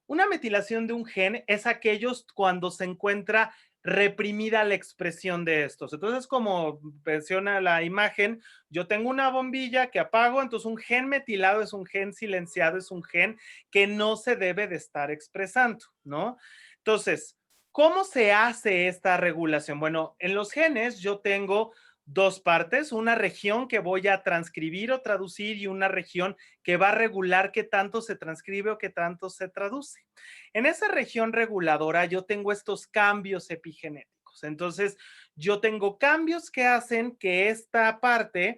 C: Una metilación de un gen es aquellos cuando se encuentra reprimida la expresión de estos. Entonces, como menciona la imagen, yo tengo una bombilla que apago, entonces un gen metilado es un gen silenciado, es un gen que no se debe de estar expresando, ¿no? Entonces, ¿cómo se hace esta regulación? Bueno, en los genes yo tengo dos partes, una región que voy a transcribir o traducir y una región que va a regular qué tanto se transcribe o qué tanto se traduce. En esa región reguladora yo tengo estos cambios epigenéticos. Entonces, yo tengo cambios que hacen que esta parte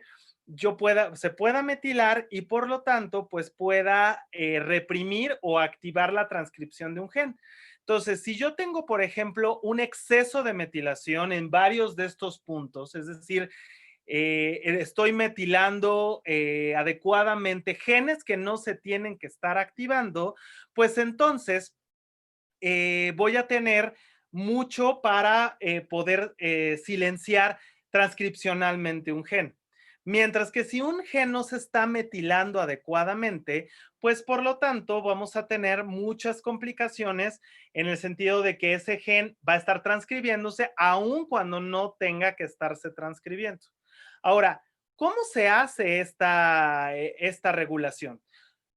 C: se pueda metilar y por lo tanto, pues pueda reprimir o activar la transcripción de un gen. Entonces, si yo tengo, por ejemplo, un exceso de metilación en varios de estos puntos, es decir, estoy metilando adecuadamente genes que no se tienen que estar activando, pues entonces voy a tener mucho para poder silenciar transcripcionalmente un gen. Mientras que si un gen no se está metilando adecuadamente, pues por lo tanto vamos a tener muchas complicaciones en el sentido de que ese gen va a estar transcribiéndose aun cuando no tenga que estarse transcribiendo. Ahora, ¿cómo se hace esta regulación?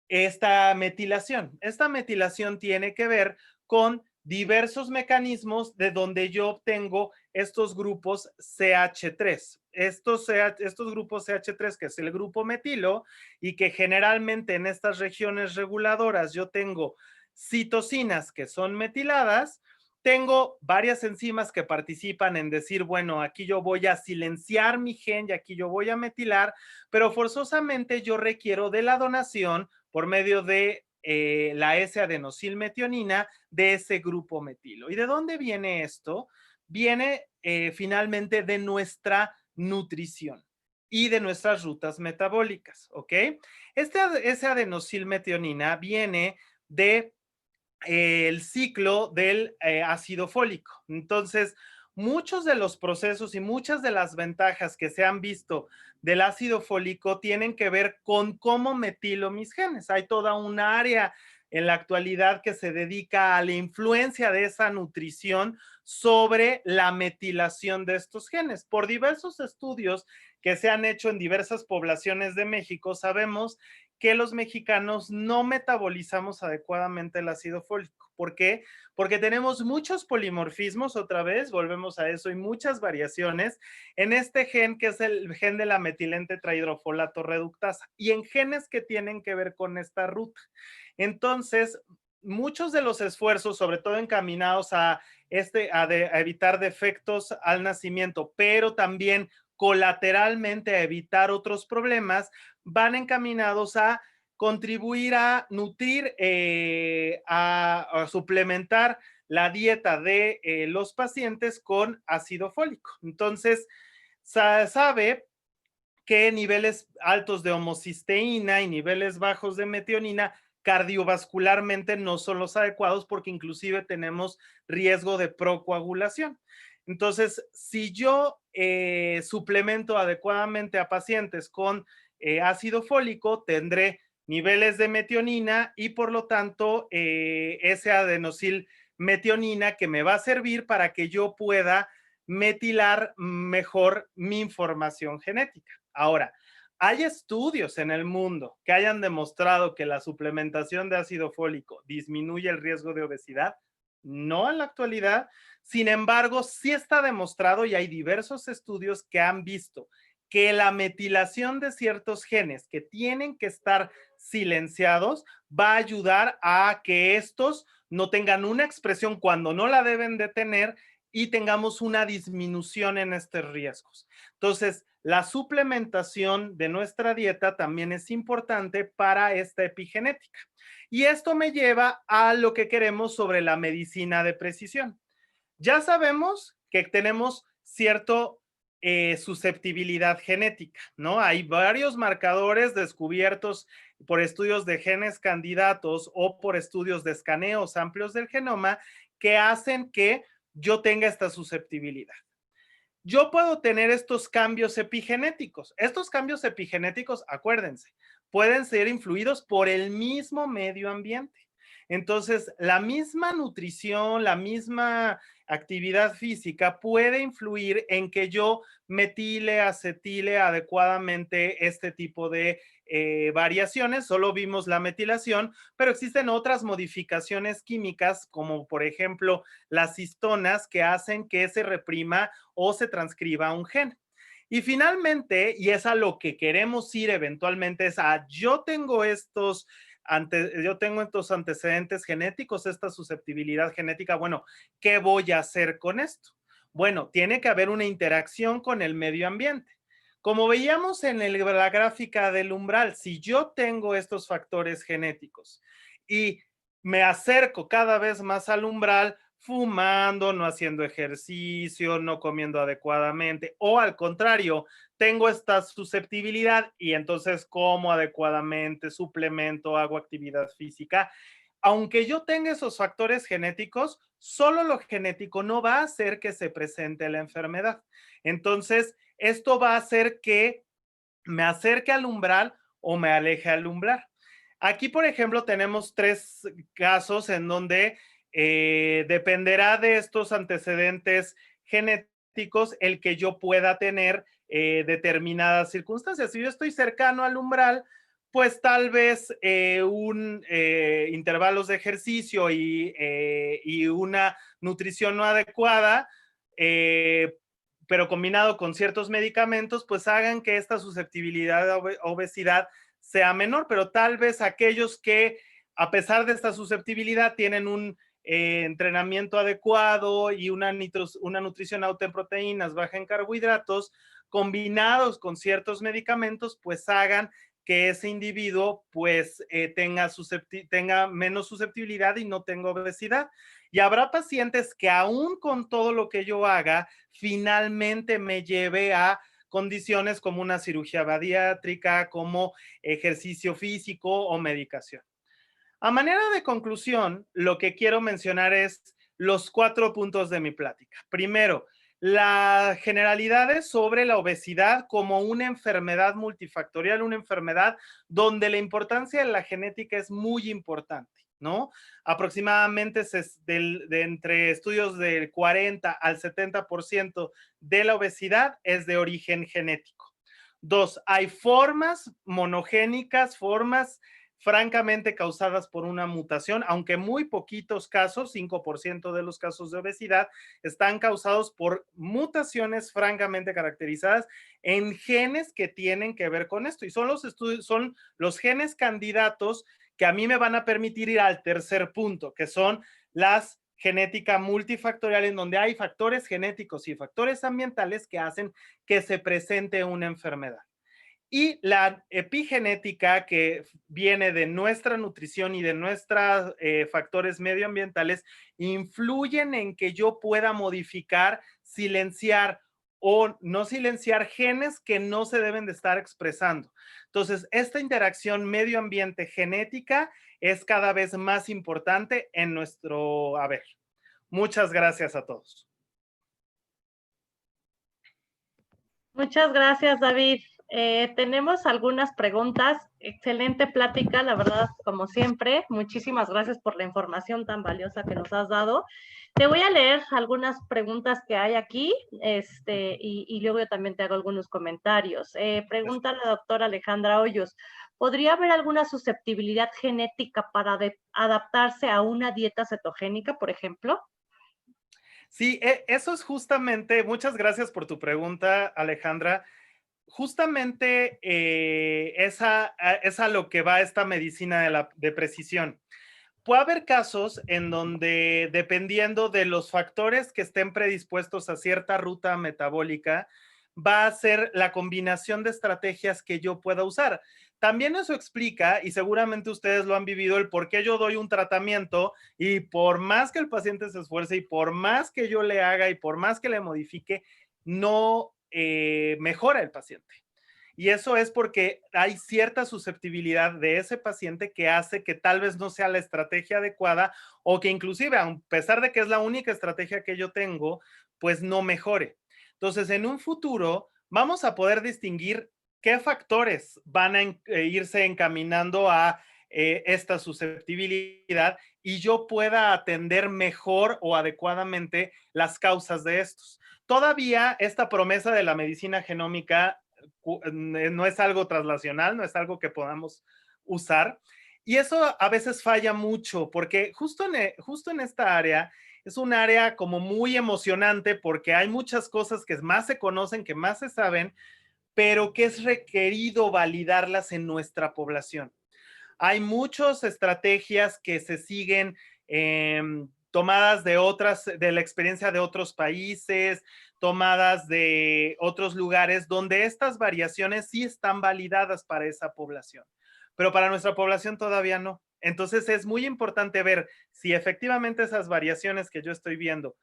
C: Esta metilación tiene que ver con diversos mecanismos de donde yo obtengo estos grupos CH3. Estos grupos CH3, que es el grupo metilo, y que generalmente en estas regiones reguladoras yo tengo citocinas que son metiladas, tengo varias enzimas que participan en decir, bueno, aquí yo voy a silenciar mi gen y aquí yo voy a metilar, pero forzosamente yo requiero de la donación por medio de la S-adenosilmetionina de ese grupo metilo. ¿Y de dónde viene esto? Viene finalmente de nuestra nutrición y de nuestras rutas metabólicas, ¿ok? Esa adenosilmetionina viene de el ciclo del ácido fólico. Entonces, muchos de los procesos y muchas de las ventajas que se han visto del ácido fólico tienen que ver con cómo metilo mis genes. Hay toda una área en la actualidad que se dedica a la influencia de esa nutrición sobre la metilación de estos genes. Por diversos estudios que se han hecho en diversas poblaciones de México, sabemos que los mexicanos no metabolizamos adecuadamente el ácido fólico. ¿Por qué? Porque tenemos muchos polimorfismos, otra vez, volvemos a eso, y muchas variaciones en este gen que es el gen de la metilente tetrahidrofolato reductasa y en genes que tienen que ver con esta ruta. Entonces, muchos de los esfuerzos, sobre todo encaminados a evitar defectos al nacimiento, pero también colateralmente a evitar otros problemas, van encaminados a contribuir a nutrir, a suplementar la dieta de los pacientes con ácido fólico. Entonces, sabe que niveles altos de homocisteína y niveles bajos de metionina cardiovascularmente no son los adecuados porque inclusive tenemos riesgo de procoagulación. Entonces, si yo suplemento adecuadamente a pacientes con ácido fólico, tendré niveles de metionina y por lo tanto ese adenosil metionina que me va a servir para que yo pueda metilar mejor mi información genética. Ahora, ¿hay estudios en el mundo que hayan demostrado que la suplementación de ácido fólico disminuye el riesgo de obesidad? No en la actualidad. Sin embargo, sí está demostrado y hay diversos estudios que han visto que la metilación de ciertos genes que tienen que estar silenciados va a ayudar a que estos no tengan una expresión cuando no la deben de tener y tengamos una disminución en estos riesgos. Entonces, la suplementación de nuestra dieta también es importante para esta epigenética. Y esto me lleva a lo que queremos sobre la medicina de precisión. Ya sabemos que tenemos cierto susceptibilidad genética, ¿no? Hay varios marcadores descubiertos por estudios de genes candidatos o por estudios de escaneos amplios del genoma que hacen que yo tenga esta susceptibilidad. Yo puedo tener estos cambios epigenéticos. Estos cambios epigenéticos, acuérdense, pueden ser influidos por el mismo medio ambiente. Entonces, la misma nutrición, la misma actividad física puede influir en que yo metile, acetile adecuadamente este tipo de variaciones. Solo vimos la metilación, pero existen otras modificaciones químicas, como por ejemplo las histonas, que hacen que se reprima o se transcriba un gen. Y finalmente, y es a lo que queremos ir eventualmente, es a yo tengo estos antecedentes genéticos, esta susceptibilidad genética, bueno, ¿qué voy a hacer con esto? Bueno, tiene que haber una interacción con el medio ambiente. Como veíamos en la gráfica del umbral, si yo tengo estos factores genéticos y me acerco cada vez más al umbral, fumando, no haciendo ejercicio, no comiendo adecuadamente, o al contrario, tengo esta susceptibilidad y entonces como adecuadamente, suplemento, hago actividad física. Aunque yo tenga esos factores genéticos, solo lo genético no va a hacer que se presente la enfermedad. Entonces, esto va a hacer que me acerque al umbral o me aleje al umbral. Aquí, por ejemplo, tenemos 3 casos en donde dependerá de estos antecedentes genéticos el que yo pueda tener determinadas circunstancias. Si yo estoy cercano al umbral, pues tal vez intervalos de ejercicio y una nutrición no adecuada, pero combinado con ciertos medicamentos, pues hagan que esta susceptibilidad a obesidad sea menor, pero tal vez aquellos que, a pesar de esta susceptibilidad, tienen un entrenamiento adecuado y una nutrición alta en proteínas, baja en carbohidratos, combinados con ciertos medicamentos, pues hagan que ese individuo pues tenga menos susceptibilidad y no tenga obesidad. Y habrá pacientes que aún con todo lo que yo haga, finalmente me lleve a condiciones como una cirugía bariátrica, como ejercicio físico o medicación. A manera de conclusión, lo que quiero mencionar es los 4 puntos de mi plática. Primero, las generalidades sobre la obesidad como una enfermedad multifactorial, una enfermedad donde la importancia de la genética es muy importante, ¿no? Aproximadamente entre estudios del 40 al 70% de la obesidad es de origen genético. 2, hay formas monogénicas, formas francamente causadas por una mutación, aunque muy poquitos casos, 5% de los casos de obesidad, están causados por mutaciones francamente caracterizadas en genes que tienen que ver con esto. Y son los genes candidatos que a mí me van a permitir ir al tercer punto, que son las genética multifactorial, en donde hay factores genéticos y factores ambientales que hacen que se presente una enfermedad. Y la epigenética que viene de nuestra nutrición y de nuestros factores medioambientales influyen en que yo pueda modificar, silenciar o no silenciar genes que no se deben de estar expresando. Entonces, esta interacción medio ambiente genética es cada vez más importante en nuestro haber. Muchas gracias a todos.
B: Muchas gracias, David. Tenemos algunas preguntas. Excelente plática, la verdad, como siempre. Muchísimas gracias por la información tan valiosa que nos has dado. Te voy a leer algunas preguntas que hay aquí y luego yo también te hago algunos comentarios. Pregunta la doctora Alejandra Hoyos. ¿Podría haber alguna susceptibilidad genética para adaptarse a una dieta cetogénica, por ejemplo?
C: Sí, eso es justamente, muchas gracias por tu pregunta, Alejandra. Justamente es a lo que va esta medicina de precisión. Puede haber casos en donde, dependiendo de los factores que estén predispuestos a cierta ruta metabólica, va a ser la combinación de estrategias que yo pueda usar. También eso explica, y seguramente ustedes lo han vivido, el por qué yo doy un tratamiento y por más que el paciente se esfuerce y por más que yo le haga y por más que le modifique, no mejora el paciente. Y eso es porque hay cierta susceptibilidad de ese paciente que hace que tal vez no sea la estrategia adecuada o que inclusive, a pesar de que es la única estrategia que yo tengo, pues no mejore. Entonces, en un futuro vamos a poder distinguir qué factores van a irse encaminando a esta susceptibilidad y yo pueda atender mejor o adecuadamente las causas de estos. Todavía esta promesa de la medicina genómica no es algo traslacional, no es algo que podamos usar. Y eso a veces falla mucho porque justo en esta área es un área como muy emocionante porque hay muchas cosas que más se conocen, que más se saben, pero que es requerido validarlas en nuestra población. Hay muchas estrategias que se siguen tomadas de la experiencia de otros países, tomadas de otros lugares donde estas variaciones sí están validadas para esa población, pero para nuestra población todavía no. Entonces es muy importante ver si efectivamente esas variaciones que yo estoy viendo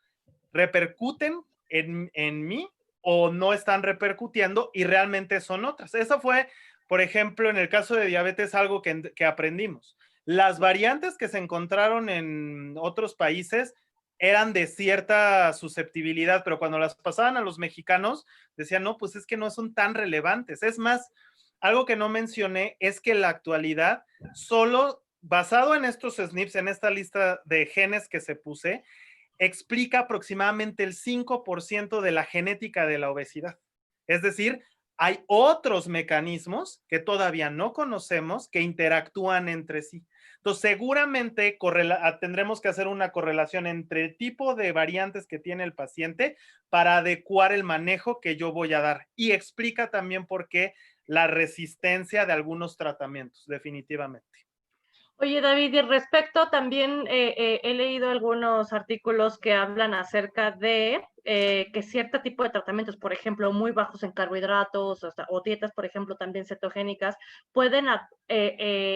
C: repercuten en mí o no están repercutiendo y realmente son otras. Eso fue, por ejemplo, en el caso de diabetes, algo que aprendimos. Las variantes que se encontraron en otros países eran de cierta susceptibilidad, pero cuando las pasaban a los mexicanos, decían, no, pues es que no son tan relevantes. Es más, algo que no mencioné es que en la actualidad, solo basado en estos SNPs, en esta lista de genes que se puse, explica aproximadamente el 5% de la genética de la obesidad. Es decir, hay otros mecanismos que todavía no conocemos que interactúan entre sí. Entonces, seguramente tendremos que hacer una correlación entre el tipo de variantes que tiene el paciente para adecuar el manejo que yo voy a dar. Y explica también por qué la resistencia de algunos tratamientos, definitivamente.
B: Oye, David, y respecto también he leído algunos artículos que hablan acerca de que cierto tipo de tratamientos, por ejemplo, muy bajos en carbohidratos o dietas, por ejemplo, también cetogénicas, pueden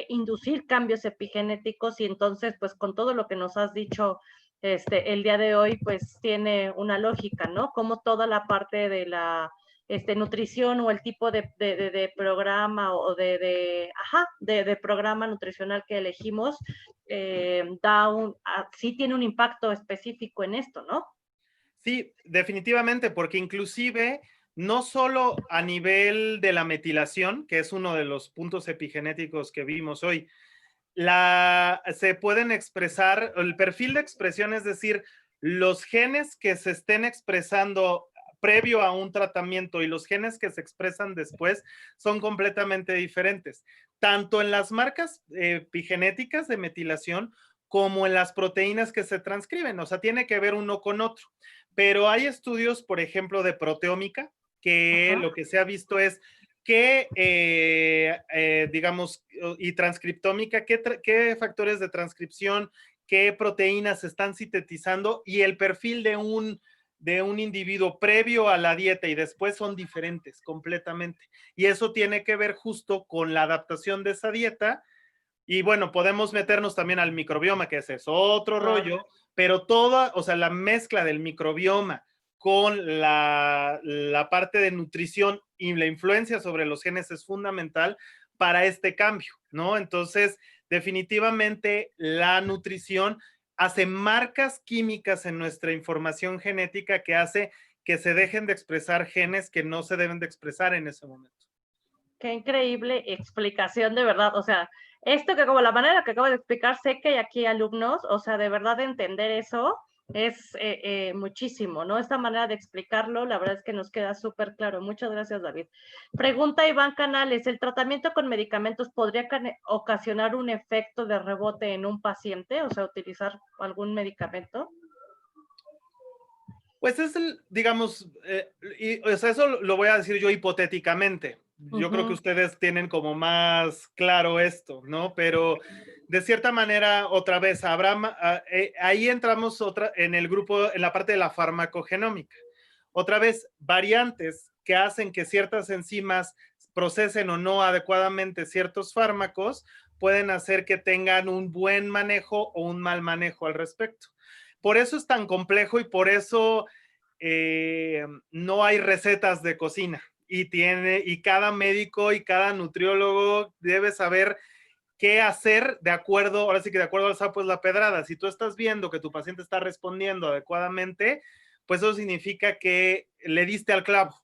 B: inducir cambios epigenéticos y entonces, pues con todo lo que nos has dicho el día de hoy, pues tiene una lógica, ¿no? Como toda la parte de la nutrición o el tipo de programa o de programa nutricional que elegimos, sí tiene un impacto específico en esto, ¿no?
C: Sí, definitivamente, porque inclusive no solo a nivel de la metilación, que es uno de los puntos epigenéticos que vimos hoy, se pueden expresar, el perfil de expresión, es decir, los genes que se estén expresando previo a un tratamiento y los genes que se expresan después son completamente diferentes, tanto en las marcas epigenéticas de metilación como en las proteínas que se transcriben, o sea, tiene que ver uno con otro. Pero hay estudios, por ejemplo, de proteómica, que
B: Ajá.
C: lo que se ha visto es qué, digamos, y transcriptómica, qué factores de transcripción, qué proteínas se están sintetizando y el perfil de un individuo previo a la dieta y después son diferentes completamente. Y eso tiene que ver justo con la adaptación de esa dieta. Y bueno, podemos meternos también al microbioma, que ese es otro rollo, pero toda, o sea, la mezcla del microbioma con la parte de nutrición y la influencia sobre los genes es fundamental para este cambio, ¿no? Entonces, definitivamente la nutrición hace marcas químicas en nuestra información genética que hace que se dejen de expresar genes que no se deben de expresar en ese momento.
B: Qué increíble explicación, de verdad. O sea, esto que como la manera que acabo de explicar, sé que hay aquí alumnos, o sea, de verdad entender eso es muchísimo, ¿no? Esta manera de explicarlo, la verdad es que nos queda súper claro. Muchas gracias, David. Pregunta Iván Canales, ¿el tratamiento con medicamentos podría ocasionar un efecto de rebote en un paciente? O sea, utilizar algún medicamento.
C: Pues es el, digamos, o sea, eso lo voy a decir yo hipotéticamente. Yo creo que ustedes tienen como más claro esto, ¿no? Pero de cierta manera, otra vez, ahí entramos en el grupo, en la parte de la farmacogenómica. Otra vez, variantes que hacen que ciertas enzimas procesen o no adecuadamente ciertos fármacos pueden hacer que tengan un buen manejo o un mal manejo al respecto. Por eso es tan complejo y por eso no hay recetas de cocina y cada médico y cada nutriólogo debe saber qué hacer de acuerdo, ahora sí que de acuerdo al sapo es la pedrada. Si tú estás viendo que tu paciente está respondiendo adecuadamente, pues eso significa que le diste al clavo.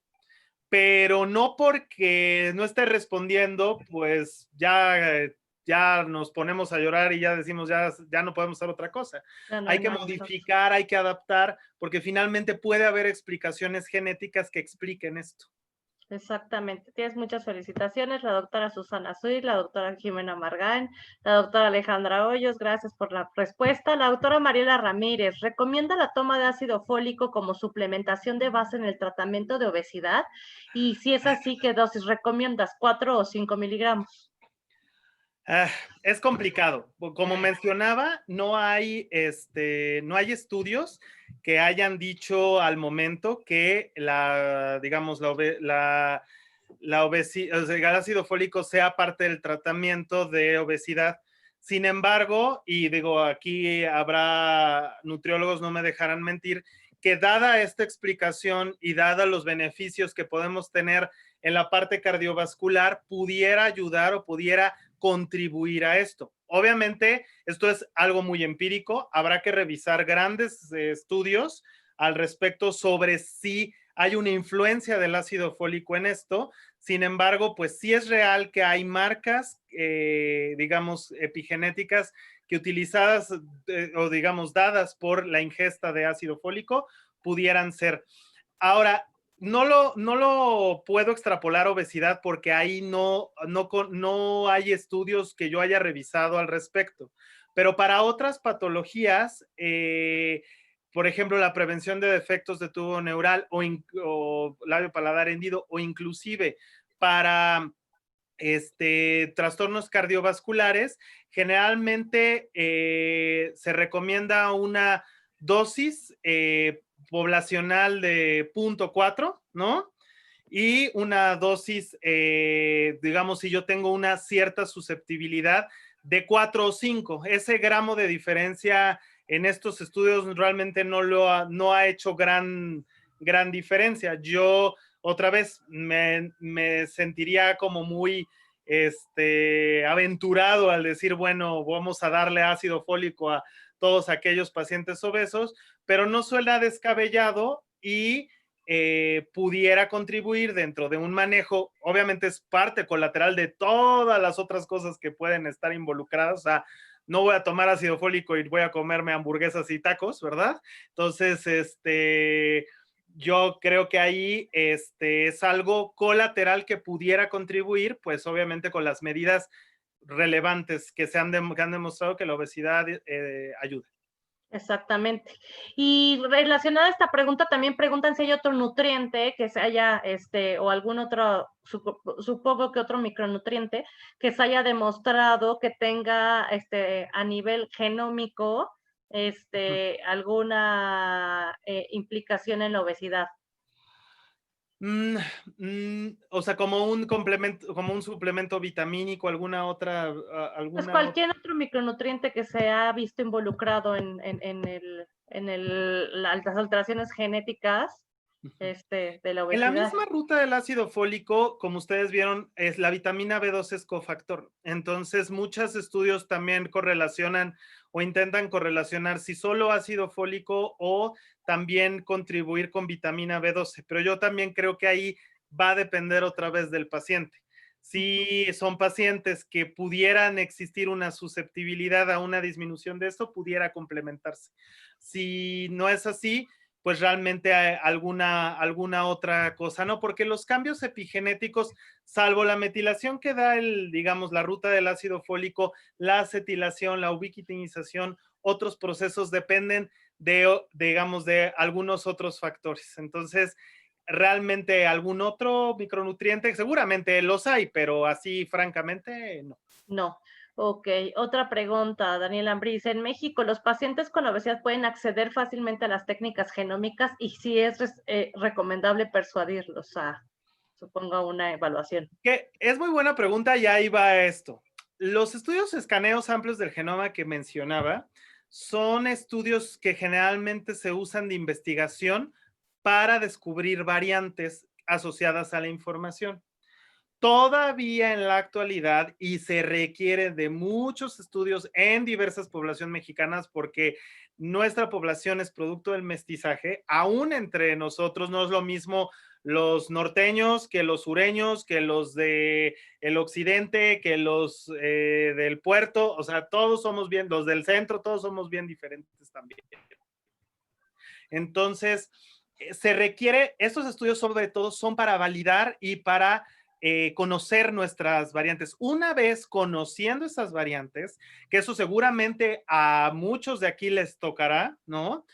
C: Pero no porque no esté respondiendo, pues ya nos ponemos a llorar y ya decimos, ya no podemos hacer otra cosa.
B: No
C: Hay
B: hay
C: que
B: más.
C: modificar, hay que adaptar, porque finalmente puede haber explicaciones genéticas que expliquen esto.
B: Exactamente. Tienes muchas felicitaciones, la doctora Susana Sui, la doctora Jimena Margain, la doctora Alejandra Hoyos, gracias por la respuesta. La doctora Mariela Ramírez, ¿recomienda la toma de ácido fólico como suplementación de base en el tratamiento de obesidad? Y si es así, ¿qué dosis recomiendas? ¿4 o 5 miligramos?
C: Es complicado. Como mencionaba, no hay estudios que hayan dicho al momento que digamos, la obesidad, o sea, el ácido fólico sea parte del tratamiento de obesidad. Sin embargo, y digo, aquí habrá nutriólogos, no me dejarán mentir, que dada esta explicación y dada los beneficios que podemos tener en la parte cardiovascular, pudiera ayudar o pudiera contribuir a esto. Obviamente, esto es algo muy empírico, habrá que revisar grandes estudios al respecto sobre si hay una influencia del ácido fólico en esto. Sin embargo, pues sí es real que hay marcas, digamos, epigenéticas que utilizadas o digamos dadas por la ingesta de ácido fólico pudieran ser. Ahora, no lo puedo extrapolar a obesidad porque ahí no hay estudios que yo haya revisado al respecto. Pero para otras patologías, por ejemplo, la prevención de defectos de tubo neural o labio paladar hendido, o inclusive para trastornos cardiovasculares, generalmente se recomienda una dosis poblacional de 0.4, ¿no? Y una dosis, digamos, si yo tengo una cierta susceptibilidad de 4 o 5. Ese gramo de diferencia en estos estudios realmente no ha hecho gran diferencia. Yo, otra vez, me sentiría como muy aventurado al decir, bueno, vamos a darle ácido fólico a todos aquellos pacientes obesos, pero no suena descabellado y pudiera contribuir dentro de un manejo. Obviamente es parte colateral de todas las otras cosas que pueden estar involucradas. O sea, no voy a tomar ácido fólico y voy a comerme hamburguesas y tacos, ¿verdad? Entonces, yo creo que ahí es algo colateral que pudiera contribuir, pues obviamente con las medidas relevantes que han demostrado que la obesidad ayuda.
B: Exactamente. Y relacionada a esta pregunta, también preguntan si hay otro nutriente que se haya, o algún otro, supongo que otro micronutriente, que se haya demostrado que tenga, a nivel genómico, alguna implicación en la obesidad.
C: O sea, como un complemento, como un suplemento vitamínico, alguna otra,
B: Pues cualquier otro micronutriente que se ha visto involucrado las alteraciones genéticas de la
C: En la
B: obesidad.
C: misma ruta del ácido fólico, como ustedes vieron, la vitamina B2 es cofactor. Entonces, muchos estudios también correlacionan o intentan correlacionar si solo ácido fólico o también contribuir con vitamina B12. Pero yo también creo que ahí va a depender otra vez del paciente. Si son pacientes que pudieran existir una susceptibilidad a una disminución de esto, pudiera complementarse. Si no es así, pues realmente alguna otra cosa, ¿no? Porque los cambios epigenéticos, salvo la metilación que da digamos, la ruta del ácido fólico, la acetilación, la ubiquitinización, otros procesos dependen digamos, de algunos otros factores. Entonces, realmente algún otro micronutriente, seguramente los hay, pero así, francamente, no.
B: No. Ok, otra pregunta, Daniel Ambriz. En México, ¿los pacientes con obesidad pueden acceder fácilmente a las técnicas genómicas y si es recomendable persuadirlos a, supongo, una evaluación?
C: Que es muy buena pregunta y ahí va esto. Los estudios escaneos amplios del genoma que mencionaba son estudios que generalmente se usan de investigación para descubrir variantes asociadas a la información. Todavía en la actualidad, y se requiere de muchos estudios en diversas poblaciones mexicanas porque nuestra población es producto del mestizaje, aún entre nosotros no es lo mismo los norteños que los sureños, que los del occidente, que los del puerto, o sea, todos somos bien, los del centro, todos somos bien diferentes también. Entonces, se requiere, estos estudios sobre todo son para validar y para conocer nuestras variantes. Una vez conociendo esas variantes, que eso seguramente a muchos de aquí les tocará, ¿no?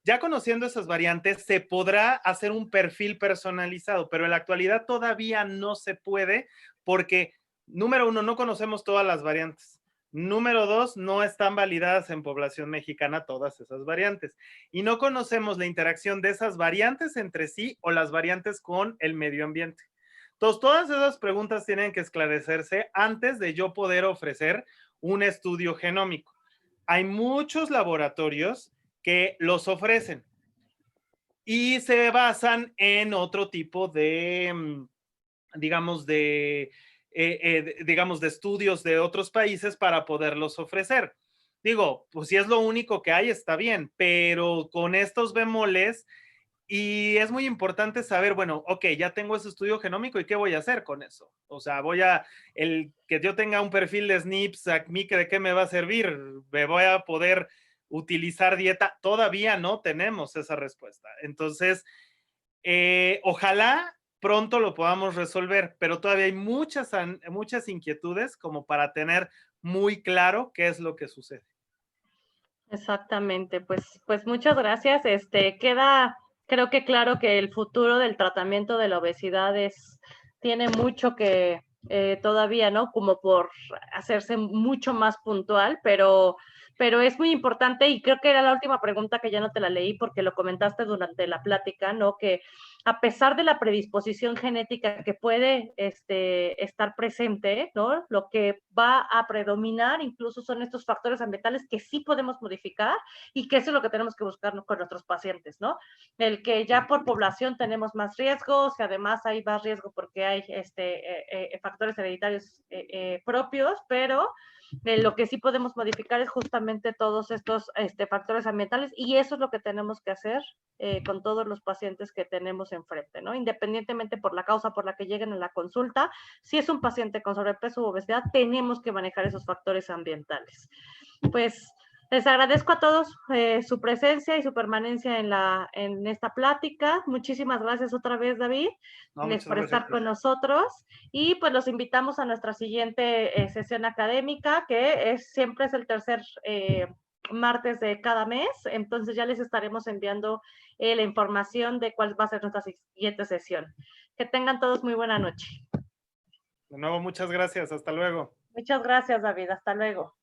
C: Ya conociendo esas variantes, se podrá hacer un perfil personalizado, pero en la actualidad todavía no se puede porque, número uno, no conocemos todas las variantes. Número dos, no están validadas en población mexicana todas esas variantes. Y no conocemos la interacción de esas variantes entre sí o las variantes con el medio ambiente. Entonces, todas esas preguntas tienen que esclarecerse antes de yo poder ofrecer un estudio genómico. Hay muchos laboratorios que los ofrecen y se basan en otro tipo de, digamos, digamos, de estudios de otros países para poderlos ofrecer. Digo, pues si es lo único que hay, está bien, pero con estos bemoles. Y es muy importante saber, bueno, ok, ya tengo ese estudio genómico y qué voy a hacer con eso. O sea, el que yo tenga un perfil de SNPs, a mí, ¿de qué me va a servir? ¿Me voy a poder utilizar dieta? Todavía no tenemos esa respuesta. Entonces, Ojalá pronto lo podamos resolver, pero todavía hay muchas inquietudes como para tener muy claro qué es lo que sucede.
B: Exactamente, pues muchas gracias. Queda, creo que claro que el futuro del tratamiento de la obesidad tiene mucho que todavía, ¿no? Como por hacerse mucho más puntual, pero es muy importante y creo que era la última pregunta que ya no te la leí porque lo comentaste durante la plática, ¿no? Que a pesar de la predisposición genética que puede estar presente, ¿no? Lo que va a predominar incluso son estos factores ambientales que sí podemos modificar y que eso es lo que tenemos que buscar con nuestros pacientes, ¿no? El que ya por población tenemos más riesgos y además hay más riesgo porque hay factores hereditarios propios, pero lo que sí podemos modificar es justamente todos estos factores ambientales y eso es lo que tenemos que hacer con todos los pacientes que tenemos enfrente, ¿no? Independientemente por la causa por la que lleguen a la consulta, si es un paciente con sobrepeso u obesidad, tenemos que manejar esos factores ambientales. Pues les agradezco a todos su presencia y su permanencia en esta plática. Muchísimas gracias otra vez, David,
C: No,
B: por estar con nosotros. Y pues los invitamos a nuestra siguiente sesión académica, que siempre es el tercer martes de cada mes. Entonces ya les estaremos enviando la información de cuál va a ser nuestra siguiente sesión. Que tengan todos muy buena noche.
C: De nuevo, muchas gracias. Hasta luego.
B: Muchas gracias, David. Hasta luego.